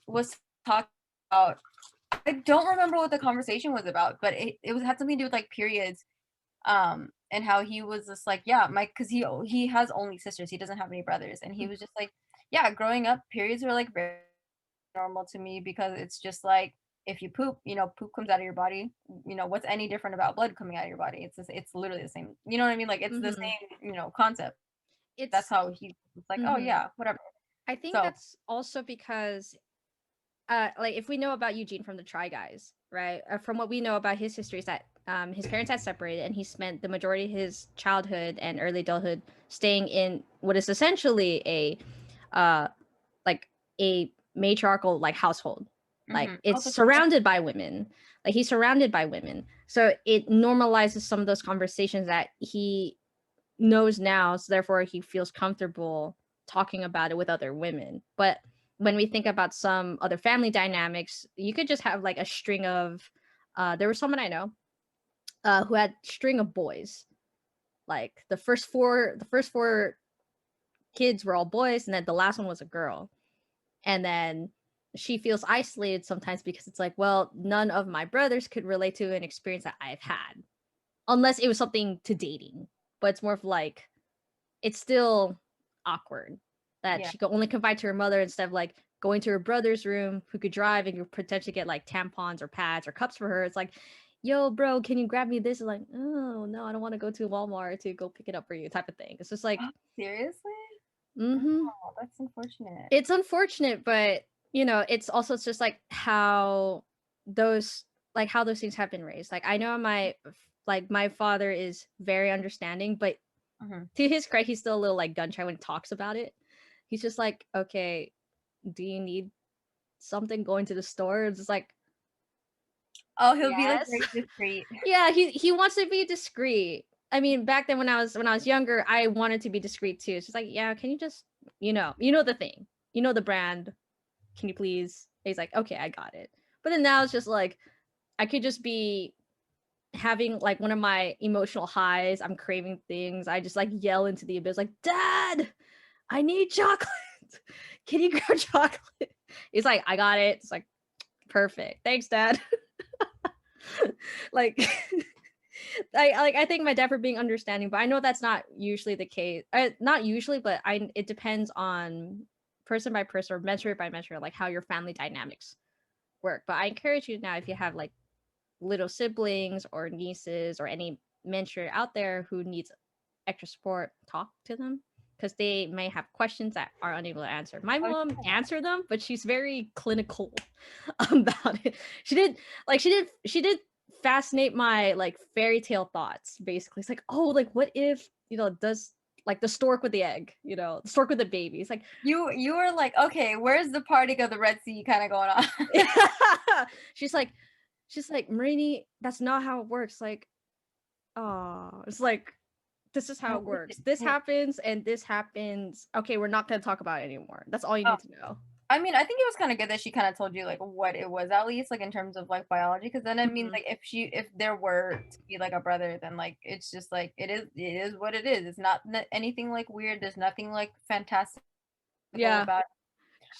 was talking about, I don't remember what the conversation was about, but it was had something to do with like periods, and how he was just like, yeah, my because he has only sisters, he doesn't have any brothers, and he was just like, yeah, growing up, periods were like very normal to me because it's just like if you poop, poop comes out of your body. What's any different about blood coming out of your body? It's literally the same. You know what I mean? Like it's the Hmm. same, concept. That's It's how he was like, oh hmm yeah, whatever. I think So. that's also because like if we know about Eugene from the Try Guys, right? From what we know about his history is that his parents had separated, and he spent the majority of his childhood and early adulthood staying in what is essentially uh like a matriarchal like household. Like Mhm. it's Oh, that's okay. surrounded by women. Like he's surrounded by women. So it normalizes some of those conversations that he knows now, so therefore he feels comfortable talking about it with other women. But when we think about some other family dynamics, you could just have like a string of there was someone I know who had string of boys. Like the first four kids were all boys, and then the last one was a girl. And then she feels isolated sometimes because it's like, well, none of my brothers could relate to an experience that I've had. unless it was something to dating, but it's more of like it's still awkward that Yeah. she could only confide to her mother instead of like going to her brother's room who could drive and could potentially get like tampons or pads or cups for her. It's like, yo, bro, can you grab me this? It's like, oh no, I don't want to go to Walmart to go pick it up for you, type of thing. It's just like, Seriously? mm-hmm. Oh, that's unfortunate. It's unfortunate, but you know, it's just like those how those things have been raised. Like I know my father is very understanding, but Hmm. to his credit, he's still a little like gun shy when he talks about it. He's just like, okay, do you need something going to the store? It's just like, Oh, he'll be like yes. very discreet. Yeah, he wants to be discreet. I mean, back then when I was younger, I wanted to be discreet too. It's just like, yeah, can you just you know the thing, you know the brand. Can you please? And he's like, okay, I got it. But then now it's just like I could just be having like one of my emotional highs. I'm craving things. I just like yell into the abyss, like, Dad, I need chocolate. Can you grab chocolate? He's like, I got it. It's like, perfect. Thanks, Dad. Like I think my dad for being understanding, but I know that's not usually the case. Not usually, but it depends on person by person or mentor by mentor, like how your family dynamics work. But I encourage you now if you have like little siblings or nieces or any mentor out there who needs extra support, talk to them because they may have questions that are unable to answer. My Oh, mom yeah. answered them, but she's very clinical about it. She did fascinate my like fairy tale thoughts. Basically, it's like, oh, like what if does like the stork with the egg, the stork with the baby. It's like You were like, okay, where's the parting of the Red Sea kind of going on? she's like Marini, that's not how it works. Like, oh, it's like this is how it works. This happens and this happens. Okay, we're not gonna talk about it anymore. That's all you Oh, need to know. I mean, I think it was kind of good that she kind of told you like what it was at least like in terms of like biology, because then I mean Mhm. like if there were to be like a brother, then like it's just like it is what it is. It's not anything like weird. There's nothing like fantastical Yeah. about it.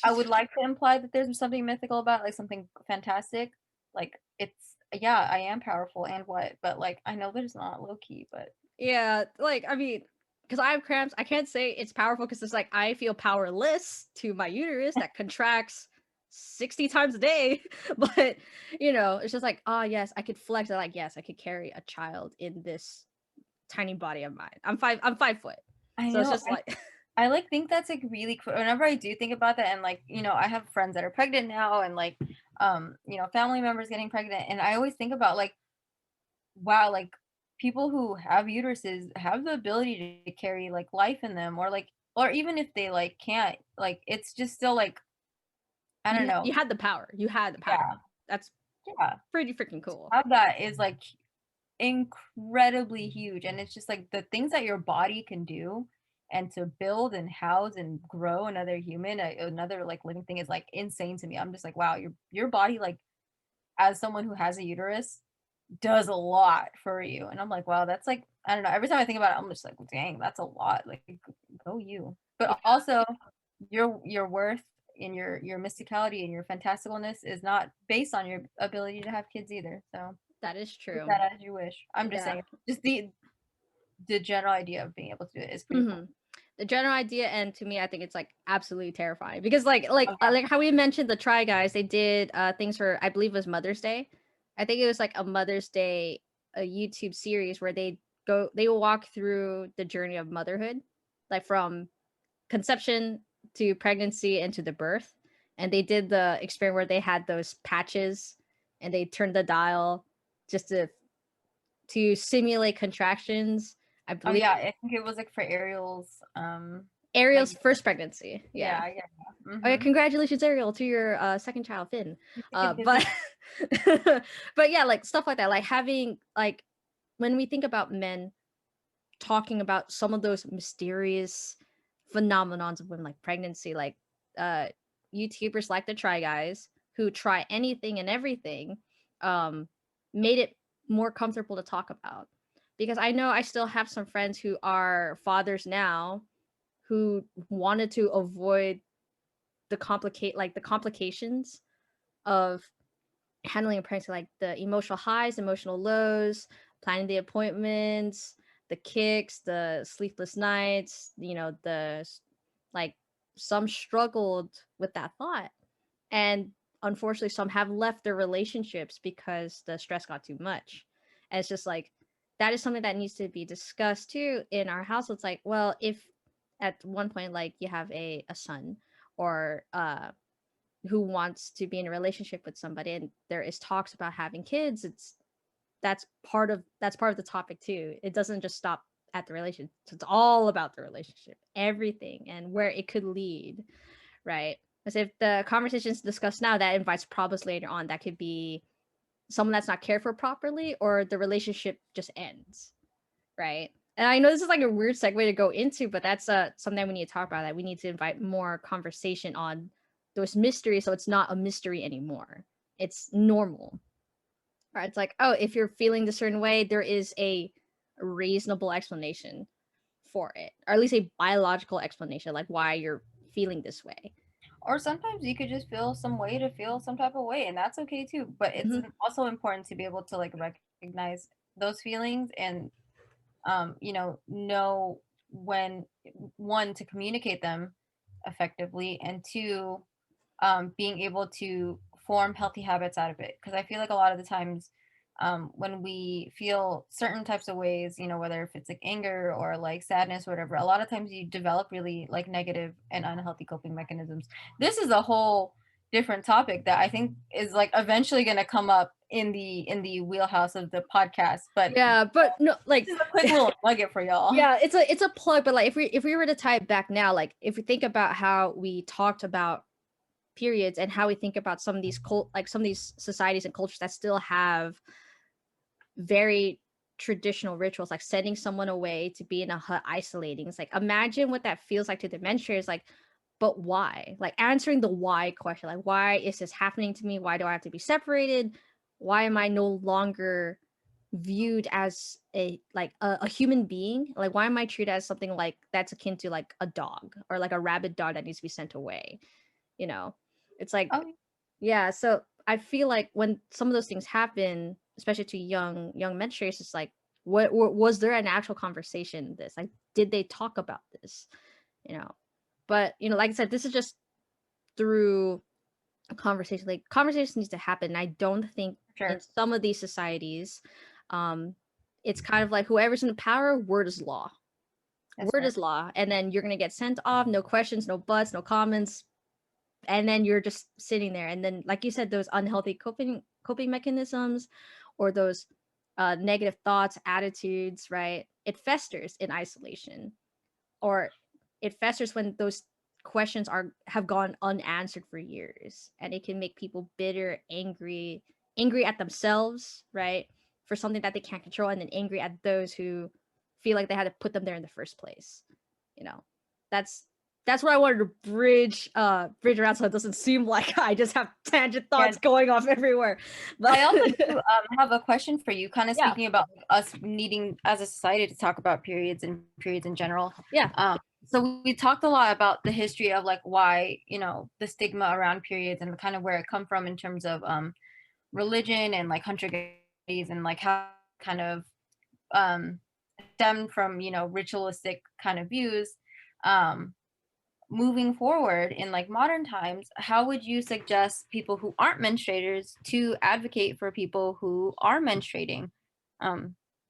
I would like to imply that there's something mythical about it, like something fantastic. Like it's yeah, I am powerful and what, but like I know there's not low key, but Yeah, like I mean, because I have cramps, I can't say it's powerful because it's like I feel powerless to my uterus that contracts 60 times a day. But it's just like, oh yes, I could flex. Like, yes, I could carry a child in this tiny body of mine. I'm 5 foot. I So it's know just like I like think that's like really cool. Whenever I do think about that, and like I have friends that are pregnant now, and like family members getting pregnant, and I always think about like wow, like people who have uteruses have the ability to carry like life in them, or like or even if they like can't, like it's just still like I don't know. you had the power. You had the power. Yeah, That's yeah. pretty freaking cool. Have that is like incredibly huge, and it's just like the things that your body can do and to build and house and grow another human, another like living thing is like insane to me. I'm just like, wow, your body like as someone who has a uterus does a lot for you. And I'm like, wow, that's like I don't know. Every time I think about it, I'm just like, dang, that's a lot. Like go you. Yeah, But also your worth and your mysticality and your fantasticalness is not based on your ability to have kids either. So that is take true. that as you wish. I'm just Yeah. saying, just the general idea of being able to do it is pretty cool. Mhm. The general idea, and to me, I think it's like absolutely terrifying because Oh, yeah. like how we mentioned the Try Guys, they did things for I believe it was Mother's Day. I think it was like a Mother's Day a YouTube series where they will walk through the journey of motherhood, like from conception to pregnancy and to the birth. And they did the experiment where they had those patches and they turned the dial just to simulate contractions. I Oh believe yeah, I think it was like for Ariel's like Ariel's first pregnancy. Yeah. yeah, yeah. Oh yeah, Mm-hmm. congratulations, Ariel, to your second child, Finn. Busy. But but yeah, like stuff like that. Like having like when we think about men talking about some of those mysterious phenomenons of women like pregnancy, like uh YouTubers like the Try Guys who try anything and everything, um, made it more comfortable to talk about. Because I know I still have some friends who are fathers now who wanted to avoid the complications of handling a pregnancy, like the emotional highs, emotional lows, planning the appointments, the kicks, the sleepless nights, like some struggled with that thought. And unfortunately, some have left their relationships because the stress got too much. And it's just like, that is something that needs to be discussed too in our house. It's like, well, if at one point, like you have a son or who wants to be in a relationship with somebody and there is talks about having kids, that's part of the topic too. It doesn't just stop at the relationship. It's all about the relationship, everything, and where it could lead, right? Because if the conversation's discussed now, that invites problems later on. That could be someone that's not cared for properly, or the relationship just ends, right? And I know this is like a weird segue to go into, but that's something we need to talk about. That we need to invite more conversation on those mysteries, so it's not a mystery anymore. It's normal. Right? It's like, oh, if you're feeling the certain way, there is a reasonable explanation for it, or at least a biological explanation, like why you're feeling this way. Or sometimes you could just feel some way to feel some type of way, and that's okay too. But it's Mhm. also important to be able to like recognize those feelings and know when, one, to communicate them effectively, and two, being able to form healthy habits out of it. Because I feel like a lot of the times, when we feel certain types of ways, whether if it's like anger or like sadness or whatever, a lot of times you develop really like negative and unhealthy coping mechanisms. This is a whole different topic that I think is like eventually going to come up in the wheelhouse of the podcast. But Yeah, but no, like, this is a quick little nugget for y'all. yeah, it's a plug. But like, if we were to tie it back now, like, if we think about how we talked about periods and how we think about some of these some of these societies and cultures that still have very traditional rituals, like sending someone away to be in a hut isolating. It's like, imagine what that feels like to the menstruators. Like, but why? Like, answering the why question. Like, why is this happening to me? Why do I have to be separated? Why am I no longer viewed as a human being? Like, why am I treated as something like that's akin to like a dog, or like a rabid dog that needs to be sent away? You know, it's like, Oh, yeah. So I feel like when some of those things happen, especially to young menstruators, it's like, what was there an actual conversation? This, like, did they talk about this? You know, but like I said, this is just through a conversation. Like, conversations needs to happen. I don't think in sure. some of these societies, um, it's kind of like whoever's in power, word is law. That's Word fair. is law, and then you're gonna get sent off. No questions, no buts, no comments, and then you're just sitting there. And then, like you said, those unhealthy coping mechanisms, or those negative thoughts, attitudes, right? It festers in isolation, or it festers when those questions have gone unanswered for years, and it can make people bitter, angry at themselves, right, for something that they can't control, and then angry at those who feel like they had to put them there in the first place. you know that's that's what I wanted to bridge around, so it doesn't seem like I just have tangent Yeah. thoughts going off everywhere. But I also do have a question for you, kind of yeah, speaking about like, us needing as a society to talk about periods and periods in general. yeah. So we talked a lot about the history of like why, the stigma around periods and kind of where it come from in terms of religion and like hunter-gatherers, and like how kind of um stemmed from, ritualistic kind of views. Um Moving forward in like modern times, how would you suggest people who aren't menstruators to advocate for people who are menstruating?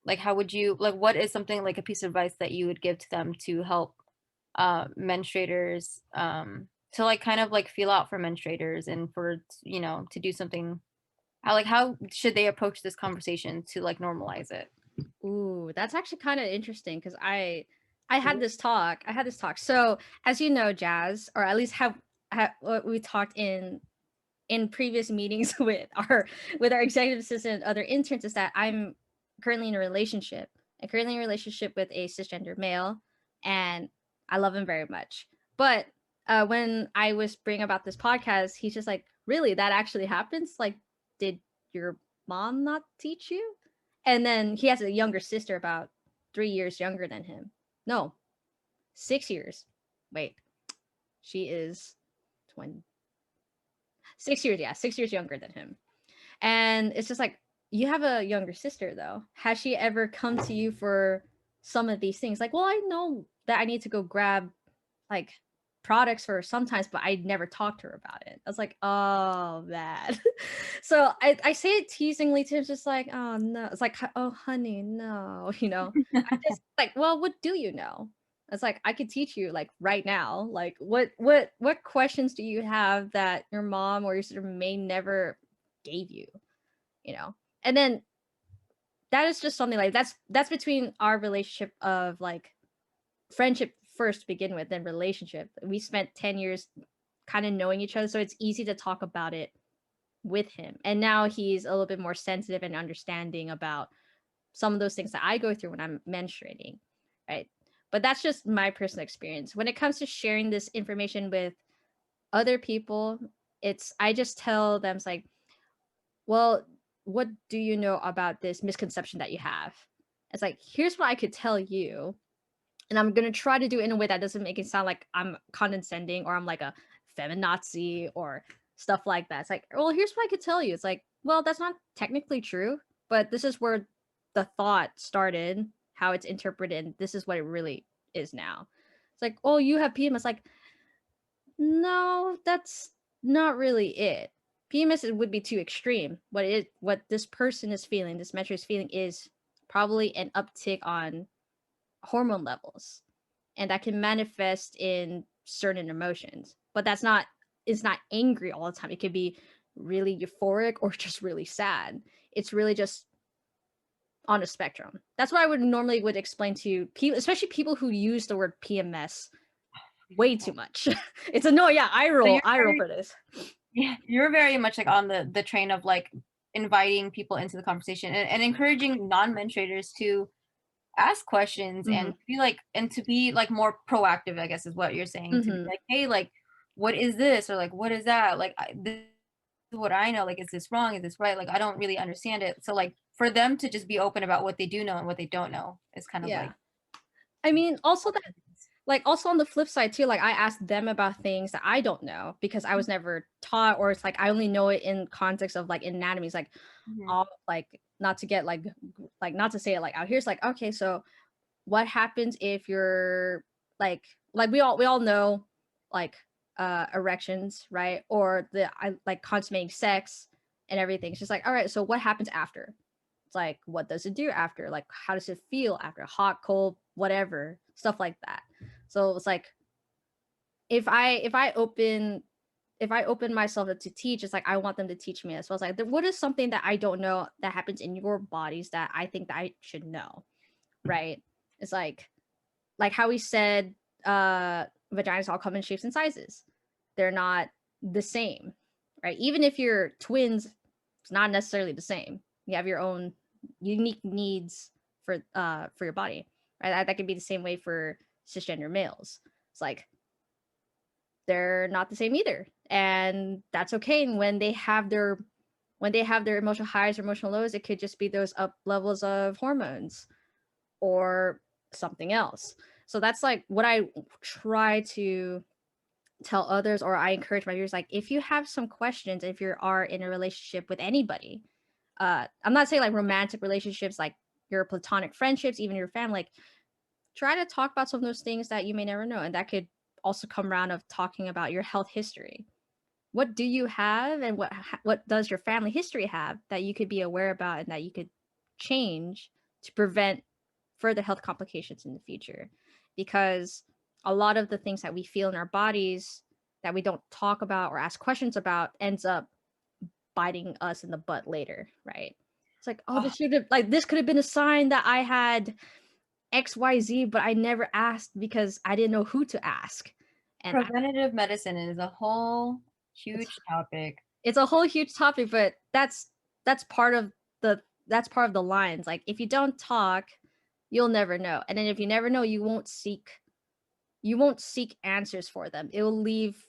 Like, how would you, like, what is something like a piece of advice that you would give to them to help menstruators, to like kind of like feel out for menstruators, and for, to do something, how should they approach this conversation to like normalize it? Ooh, that's actually kind of interesting, because I had this talk. So, as you know, Jazz, or at least have what we talked in previous meetings with our executive assistant and other interns, is that I'm currently in a relationship. I'm currently in a relationship with a cisgender male, and I love him very much. But when I was bringing about this podcast, he's just like, "Really, that actually happens? Like, did your mom not teach you?" And then he has a younger sister, about 3 years younger than him. No, 6 years. Wait, she is 20. 6 years, yeah, 6 years younger than him. And it's just like, you have a younger sister though. Has she ever come to you for some of these things? Like, well, I know that I need to go grab like products for her sometimes, but I never talked to her about it. I was like, oh, that. So I say it teasingly to him, just like, oh no. It's like, oh honey, no, I just like, well, what do you know? It's like I could teach you like right now. Like what questions do you have that your mom or your sister may never gave you, you know? And then that is just something like that's between our relationship of like friendship first to begin with, then relationship. We spent 10 years kind of knowing each other, so it's easy to talk about it with him. And now he's a little bit more sensitive and understanding about some of those things that I go through when I'm menstruating, right? But that's just my personal experience. When it comes to sharing this information with other people, it's I just tell them, it's like, well, what do you know about this misconception that you have? It's like, here's what I could tell you, and I'm gonna try to do it in a way that doesn't make it sound like I'm condescending or I'm like a feminazi or stuff like that. It's like, well, here's what I could tell you. It's like, well, that's not technically true, but this is where the thought started, how it's interpreted, and this is what it really is now. It's like, oh, you have PMS. Like, no, that's not really it. PMS would be too extreme. What this person is feeling, this mentor is feeling, is probably an uptick on hormone levels, and that can manifest in certain emotions. But it's not angry all the time. It could be really euphoric or just really sad. It's really just on a spectrum. That's what I would explain to people, especially people who use the word PMS way too much. It's annoying. Yeah, I roll for this. Yeah, you're very much like on the train of like inviting people into the conversation and encouraging non-menstruators to ask questions and to be like more proactive, I guess is what you're saying. To be like, hey, like, what is this, or like, what is that, like, this is what I know, like, is this wrong, is this right, like, I don't really understand it. So like for them to just be open about what they do know and what they don't know is kind of like, I mean, also that, like, also on the flip side too, like I asked them about things that I don't know because I was never taught, or it's like I only know it in context of like anatomy. It's like, all like, not to get like not to say it like out here. It's like, okay, so what happens if you're like we all know like erections, right? Or the like consummating sex and everything. It's just like, all right, so what happens after? It's like, what does it do after? Like, how does it feel after? Hot, cold, whatever, stuff like that. So it's like, if I open myself up to teach, it's like I want them to teach me as well. It's like, what is something that I don't know that happens in your bodies that I think that I should know, right? It's like how we said, vaginas all come in shapes and sizes. They're not the same, right? Even if you're twins, it's not necessarily the same. You have your own unique needs for your body, right? That could be the same way for cisgender males. It's like they're not the same either, and that's okay. And when they have their emotional highs or emotional lows, it could just be those up levels of hormones or something else. So that's like what I try to tell others, or I encourage my viewers, like, if you have some questions, if you are in a relationship with anybody, I'm not saying like romantic relationships, like your platonic friendships, even your family, like, try to talk about some of those things that you may never know. And that could also come around of talking about your health history. What do you have, and what does your family history have that you could be aware about and that you could change to prevent further health complications in the future? Because a lot of the things that we feel in our bodies that we don't talk about or ask questions about ends up biting us in the butt later, right? It's like, oh, this could have been a sign that I had XYZ, but I never asked because I didn't know who to ask. And preventative medicine is a whole huge topic. It's a whole huge topic, but that's part of the lines. Like, if you don't talk, you'll never know. And then if you never know, you won't seek answers for them. It will leave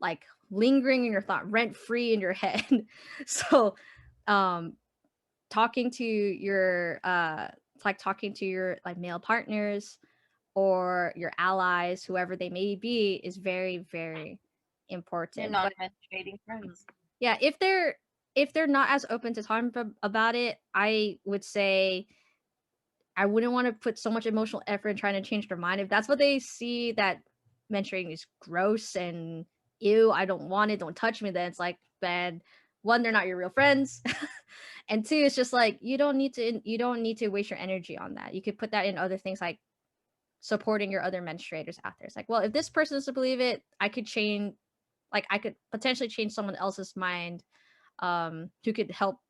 like lingering in your thought, rent free in your head. So talking to your it's like talking to your like male partners or your allies, whoever they may be, is very, very important. They're non-menstruating friends. Yeah, if they're if they're not as open to talking about it, I would say I wouldn't want to put so much emotional effort in trying to change their mind. If that's what they see, that menstruating is gross and ew, I don't want it, don't touch me, then it's like, then one, they're not your real friends. And two, it's just like you don't need to waste your energy on that. You could put that in other things like supporting your other menstruators out there. It's like, well, if this person doesn't believe it, I could potentially change someone else's mind who could help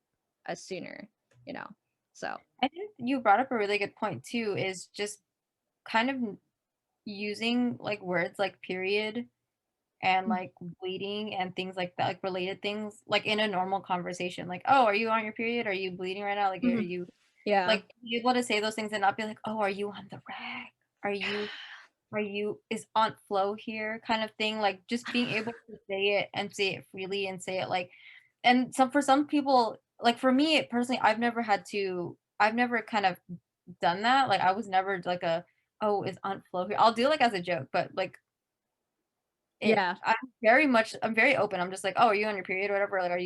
us sooner, you know. So I think you brought up a really good point too, is just kind of using like words like period and like bleeding and things like that, like related things, like in a normal conversation. Like, oh, are you on your period? Are you bleeding right now? Like, are mhm. you Yeah. like be able to say those things and not be like, oh, are you on the rag? Are you is Aunt Flo here kind of thing? Like just being able to say it and say it freely and say it like and some for some people, like for me personally, I've never kind of done that. Like I was never like a, oh, is Aunt Flo here? I'll do it like as a joke, but like Yeah. I'm very open. I'm just like, "Oh, are you on your period or whatever? Like,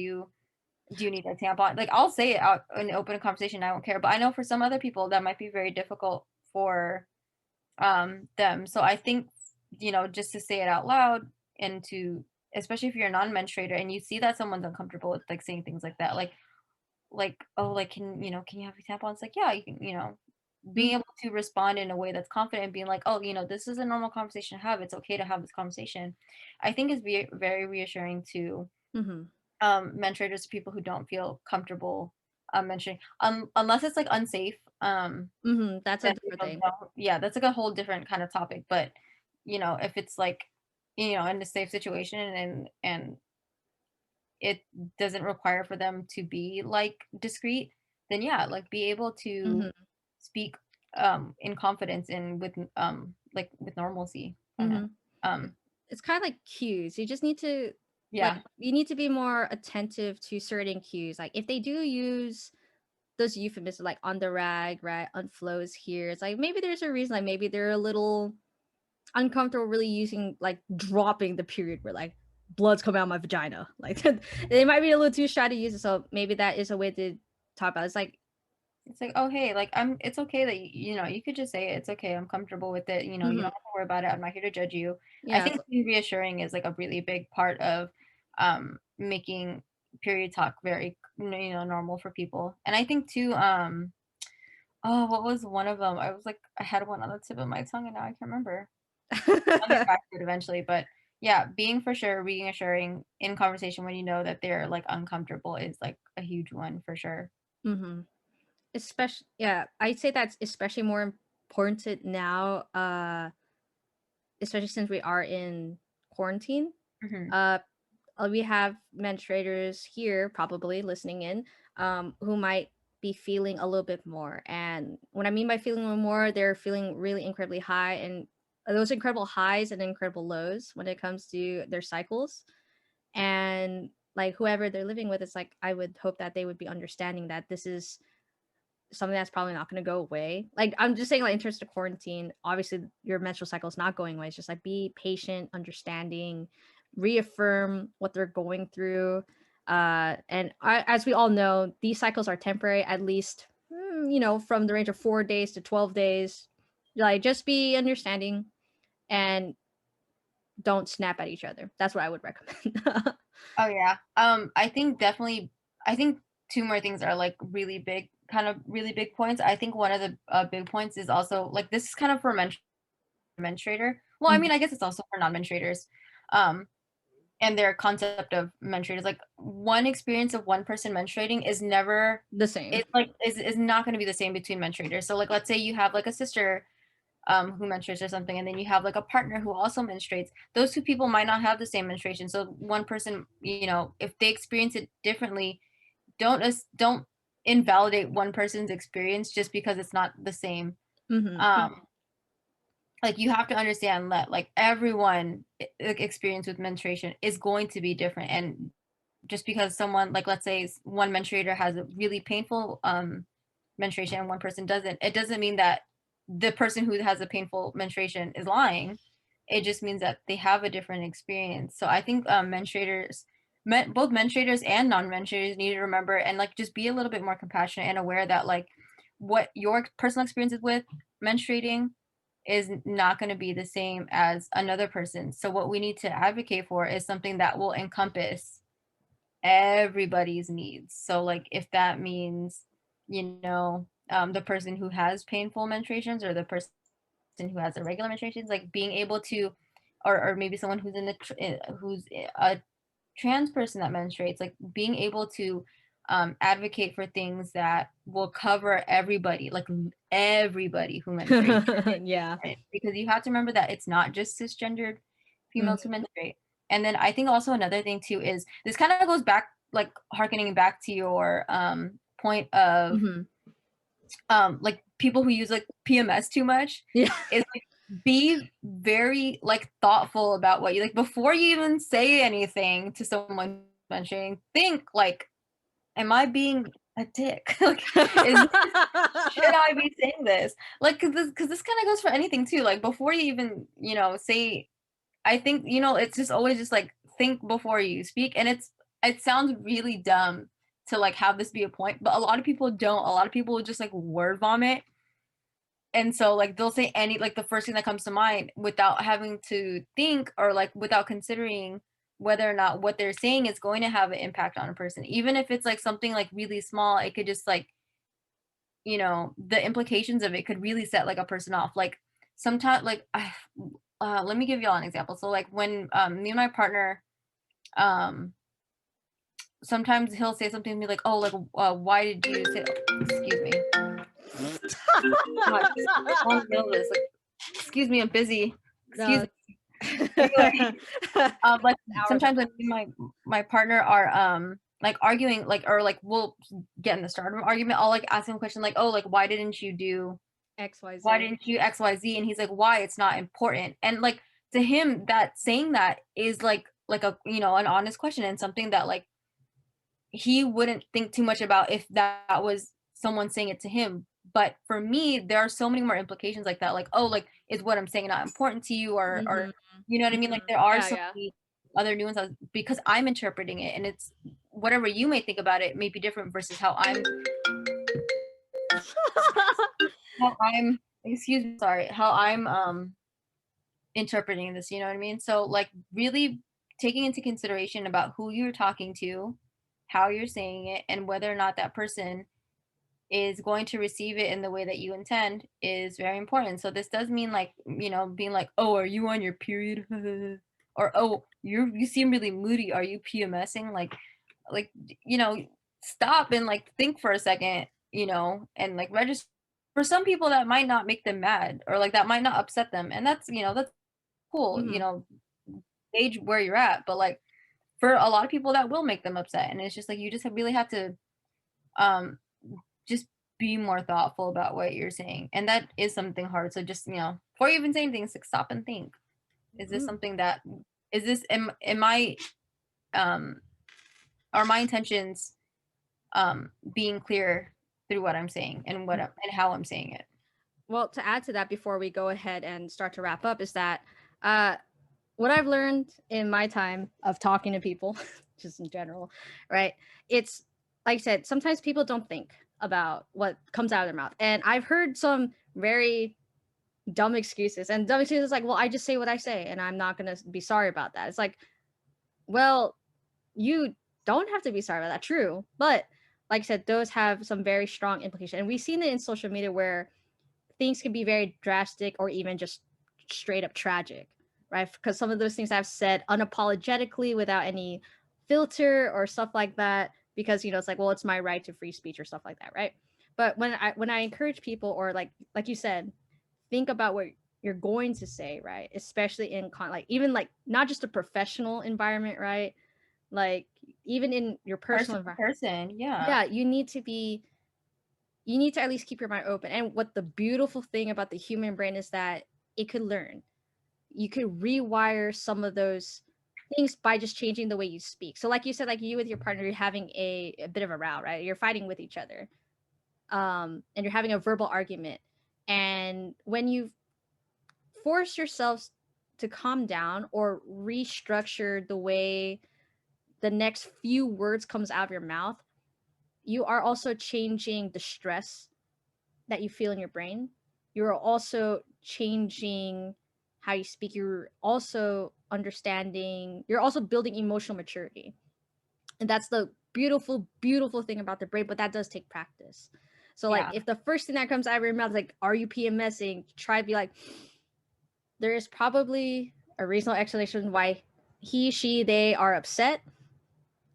do you need a tampon?" Like, I'll say it out in open conversation, I don't care, but I know for some other people that might be very difficult for, them. So I think, just to say it out loud and to especially if you're a non-menstruator and you see that someone's uncomfortable with, like, saying things like that, "Oh, like, can you have your tampons?" Like, "Yeah, you can," being Mhm. able to respond in a way that's confident, being like, "Oh, this is a normal conversation to have. It's okay to have this conversation." I think is very reassuring to Mhm. mentorators, people who don't feel comfortable mentoring, unless it's like unsafe. Mhm. That's a Then different thing. don't. Yeah, that's like a whole different kind of topic. But if it's like in a safe situation and it doesn't require for them to be like discreet, then yeah, like be able to Mhm. speak in confidence and with like with normalcy kind of. Mhm. Um It's kind of like cues. You just need to yeah. you need to be more attentive to certain cues. Like if they do use those euphemisms like on the rag, right, on flows here, it's like maybe there's a reason. Like maybe they're a little uncomfortable really using like dropping the period where like blood's coming out of my vagina. Like they might be a little too shy to use it. So maybe that is a way to talk about it. It's like, It's like, "Oh, hey, like, it's okay that you could just say it. It's okay. I'm comfortable with it. You don't mhm, have to worry about it. I'm not here to judge you." I yeah, think being reassuring is like a really big part of making period talk very normal for people. And I think too oh, what was one of them? I had one on the tip of my tongue and now I can't remember. I'll get back to it eventually, but yeah, being for sure reassuring in conversation when you know that they're like uncomfortable is like a huge one for sure. hmm especially yeah, I'd say that's especially more important now, especially since we are in quarantine. Mhm. Uh, we have menstruators here probably listening in, who might be feeling a little bit more. And what I mean by feeling a little more, they're feeling really incredibly high and those incredible highs and incredible lows when it comes to their cycles. And like whoever they're living with, it's like I would hope that they would be understanding that this is something that's probably not going to go away. Like I'm just saying, like in terms of quarantine, obviously your menstrual cycle is not going away. It's just like be patient, understanding, reaffirm what they're going through. As we all know, these cycles are temporary, at least from the range of 4 days to 12 days. Like just be understanding and don't snap at each other. That's what I would recommend. Oh yeah. I think two more things are like really big, kind of really big points. I think one of the big points is also like this is kind of for menstruator. Well, I Mhm. mean, I guess it's also for non-menstruators. Um, and their concept of menstruators. Like one experience of one person menstruating is never The same. it's like is not going to be the same between menstruators. So like let's say you have like a sister who menstruates or something, and then you have like a partner who also menstruates. Those two people might not have the same menstruation. So one person, if they experience it differently, don't invalidate one person's experience just because it's not the same. hmm Like you have to understand that like everyone experience with menstruation is going to be different, and just because someone like let's say one menstruator has a really painful menstruation and one person doesn't, it doesn't mean that the person who has a painful menstruation is lying. It just means that they have a different experience. So I think menstruators both menstruators and non-menstruators need to remember and like just be a little bit more compassionate and aware that like what your personal experiences with menstruating is not going to be the same as another person. So what we need to advocate for is something that will encompass everybody's needs. So like if that means, the person who has painful menstruations or the person who has irregular menstruations, like being able to, or maybe someone who's who's a trans person that menstruates, like being able to advocate for things that will cover everybody, like everybody who menstruates. Yeah. Because you have to remember that it's not just cisgendered females who menstruate. And then I think also another thing too is this kind of goes back, like harkening back to your point of like people who use like PMS too much. Yeah. Is like be very like thoughtful about what you like before you even say anything to someone mentioning. Think like, am I being a dick? Like, should I be saying this? Like, because this kind of goes for anything too. Like before you even say, I think it's just always just like think before you speak, and it sounds really dumb to like have this be a point, but a lot of people don't. A lot of people will just like word vomit. And so like they'll say like the first thing that comes to mind without having to think or like without considering whether or not what they're saying is going to have an impact on a person. Even if it's like something like really small, it could just like, the implications of it could really set like a person off. Like sometimes like let me give y'all an example. So like when me and my partner sometimes he'll say something to me like, oh, like why did you say, excuse me. God, like, excuse me, I'm busy. Excuse me. Anyway, like sometimes when my partner are like arguing, like or like we'll get in the start of an argument, I'll like ask him a question like, oh, like why didn't you do XYZ? Why didn't you XYZ? And he's like, why? It's not important. And like to him, that saying that is like a an honest question and something that like he wouldn't think too much about if that was someone saying it to him. But for me, there are so many more implications like that. Like, oh, like is what I'm saying not important to you, or you know what I mean? Like there are so many other nuances because I'm interpreting it, and it's whatever you may think about it may be different versus how I'm how I'm interpreting this. You know what I mean? So like really taking into consideration about who you're talking to, how you're saying it, and whether or not that person is going to receive it in the way that you intend is very important. So this does mean like, being like, oh, are you on your period? Or, oh, you seem really moody. Are you PMSing? Like, stop and like think for a second, and like register. For some people that might not make them mad or like that might not upset them. And that's, that's cool, gauge where you're at. But like for a lot of people that will make them upset. And it's just like, you just really have to just be more thoughtful about what you're saying. And that is something hard. So just, before you even say anything, like stop and think. Is this something that is this am I are my intentions being clear through what I'm saying and and how I'm saying it? Well, to add to that before we go ahead and start to wrap up is that what I've learned in my time of talking to people, just in general, right? It's like I said, sometimes people don't think about what comes out of their mouth. And I've heard some very dumb excuses. And dumb excuses like, well, I just say what I say and I'm not going to be sorry about that. It's like, well, you don't have to be sorry about that. True. But like I said, those have some very strong implications. And we've seen it in social media where things can be very drastic or even just straight up tragic, right? Because some of those things I've said unapologetically without any filter or stuff like that, because it's like, well, it's my right to free speech or stuff like that, right? But when I encourage people, or like you said, think about what you're going to say, right? Especially in like even like not just a professional environment, right? Like even in your personal environment, yeah, you need to at least keep your mind open. And what the beautiful thing about the human brain is that it could learn. You could rewire some of those things by just changing the way you speak. So like you said, like you with your partner, you're having a bit of a row, right? You're fighting with each other. And you're having a verbal argument. And when you force yourselves to calm down or restructure the way the next few words comes out of your mouth, you are also changing the stress that you feel in your brain. You're also changing how you speak. You're also understanding, you're also building emotional maturity. And that's the beautiful, beautiful thing about the brain, but that does take practice. So like Yeah. if the first thing that comes out of your mouth is like, are you PMSing? Try to be like, there is probably a reasonable explanation why he, she, they are upset.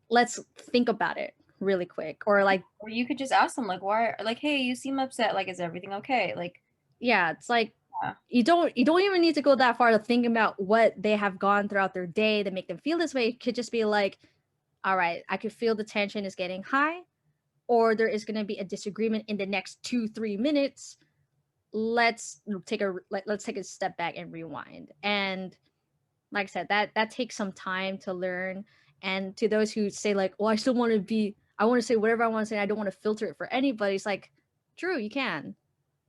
Let's think about it really quick. Or like, Or you could just ask them like, why, like, hey, you seem upset. Like, is everything okay? Like, yeah, it's like yeah. you don't even need to go that far to think about what they have gone throughout their day to make them feel this way. It could just be like, all right, I could feel the tension is getting high, or there is going to be a disagreement in the next 2-3 minutes. Let's take a step back and rewind. And like I said, that takes some time to learn. And to those who say like, well, I want to say whatever I want to say, I don't want to filter it for anybody, it's like, true, you can,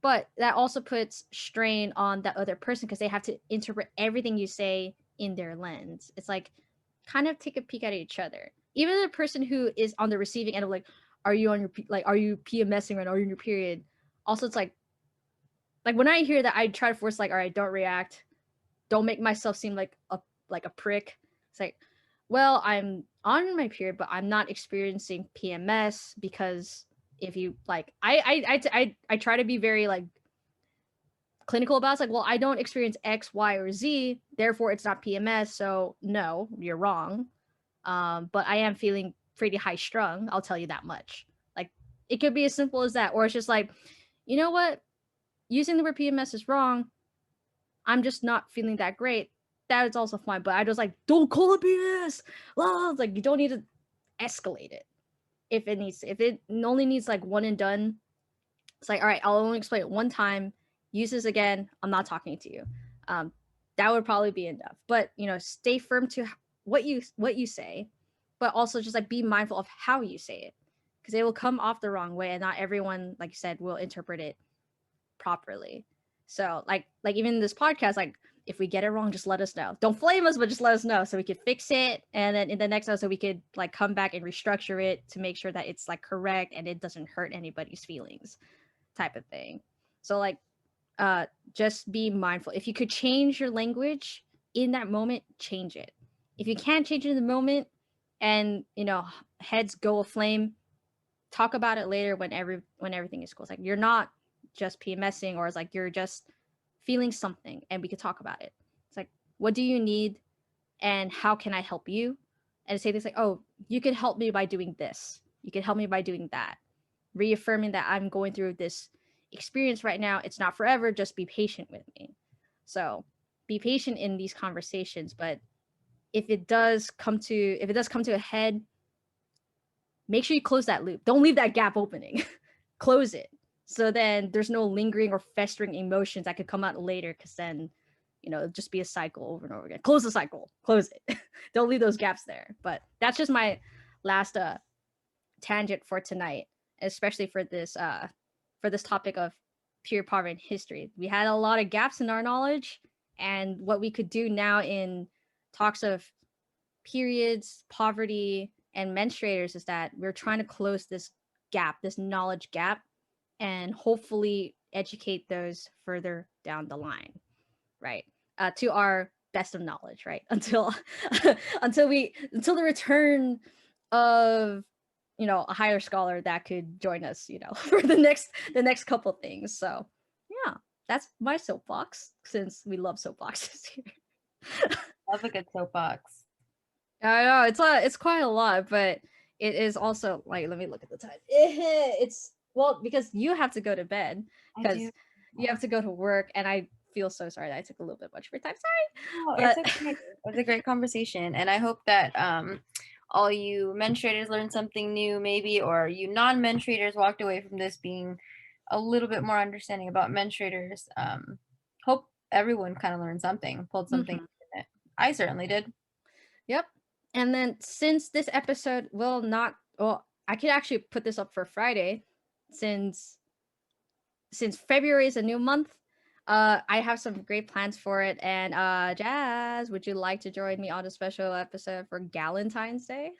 but that also puts strain on that other person because they have to interpret everything you say in their lens. It's like, kind of take a peek at each other. Even the person who is on the receiving end of like, are you on your are you PMSing right now? Are you in your period? Also, it's like when I hear that, I try to force like, all right, don't react, don't make myself seem like a prick. It's like, well, I'm on my period, but I'm not experiencing PMS because if you like, I try to be very like clinical about it. It's like, well, I don't experience X, Y, or Z, therefore it's not PMS. So no, you're wrong. But I am feeling pretty high strung. I'll tell you that much. Like it could be as simple as that, or it's just like, you know what, using the word PMS is wrong. I'm just not feeling that great. That is also fine. But I just like, don't call it PMS. Well, like you don't need to escalate it if it needs. If it only needs like one and done, it's like, all right, I'll only explain it one time. Use this again, I'm not talking to you. Um, that would probably be enough. But stay firm to what you say, but also just like be mindful of how you say it, because it will come off the wrong way, and not everyone, like you said, will interpret it properly. So like even in this podcast, like if we get it wrong, just let us know. Don't flame us, but just let us know so we could fix it. And then in the next episode, we could like come back and restructure it to make sure that it's like correct and it doesn't hurt anybody's feelings, type of thing. So like just be mindful. If you could change your language in that moment, change it. If you can't change it in the moment and heads go aflame, talk about it later when everything is cool. It's like you're not just PMSing, or it's like you're just feeling something and we could talk about it. It's like, what do you need and how can I help you? And say this like, oh, you could help me by doing this. You could help me by doing that. Reaffirming that I'm going through this experience right now. It's not forever. Just be patient with me. So be patient in these conversations. But if it does come to a head, make sure you close that loop. Don't leave that gap opening. Close it. So then there's no lingering or festering emotions that could come out later, because then, it'll just be a cycle over and over again. Close the cycle. Close it. Don't leave those gaps there. But that's just my last tangent for tonight, especially for this topic of pure poverty in history. We had a lot of gaps in our knowledge, and what we could do now in talks of periods, poverty, and menstruators is that we're trying to close this gap, this knowledge gap, and hopefully educate those further down the line, right? To our best of knowledge, right? Until until the return of a higher scholar that could join us, for the next couple things. So yeah, that's my soapbox, since we love soapboxes here. Love a good soapbox. I know it's quite a lot, but it is also like, let me look at the time. It's, well, because you have to go to bed, because you have to go to work, and I feel so sorry that I took a little bit much of your time. Sorry. No, But it's okay. It was a great conversation, and I hope that all you menstruators learned something new, maybe, or you non-menstruators walked away from this being a little bit more understanding about menstruators. Hope everyone kind of learned something, pulled something from it. I certainly did. Yep. And then since this episode will not, well, I could actually put this up for Friday, since February is a new month. I have some great plans for it. And Jazz, would you like to join me on a special episode for Galentine's Day?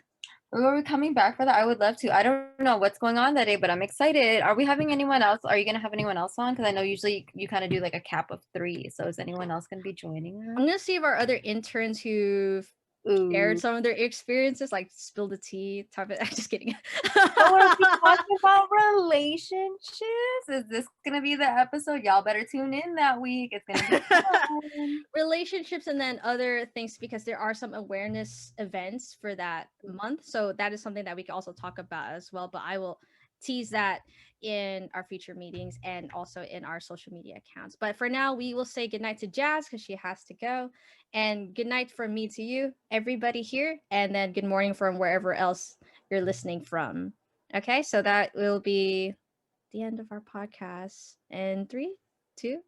Are we coming back for that? I would love to. I don't know what's going on that day, but I'm excited. Are we having anyone else? Are you gonna have anyone else on? Because I know usually you kind of do like a cap of 3. So is anyone else gonna be joining I'm us? gonna see if our other interns who've shared Ooh. some of their experiences, like spill the tea type of. I'm just kidding. Oh, are we talking about relationships? Is this gonna be the episode? Y'all better tune in that week. It's gonna be fun. Relationships and then other things, because there are some awareness events for that month, so that is something that we can also talk about as well, but I will tease that in our future meetings and also in our social media accounts. But for now, we will say goodnight to Jazz because she has to go, and good night from me to you, everybody here, and then good morning from wherever else you're listening from. Okay, so that will be the end of our podcast in 3, 2,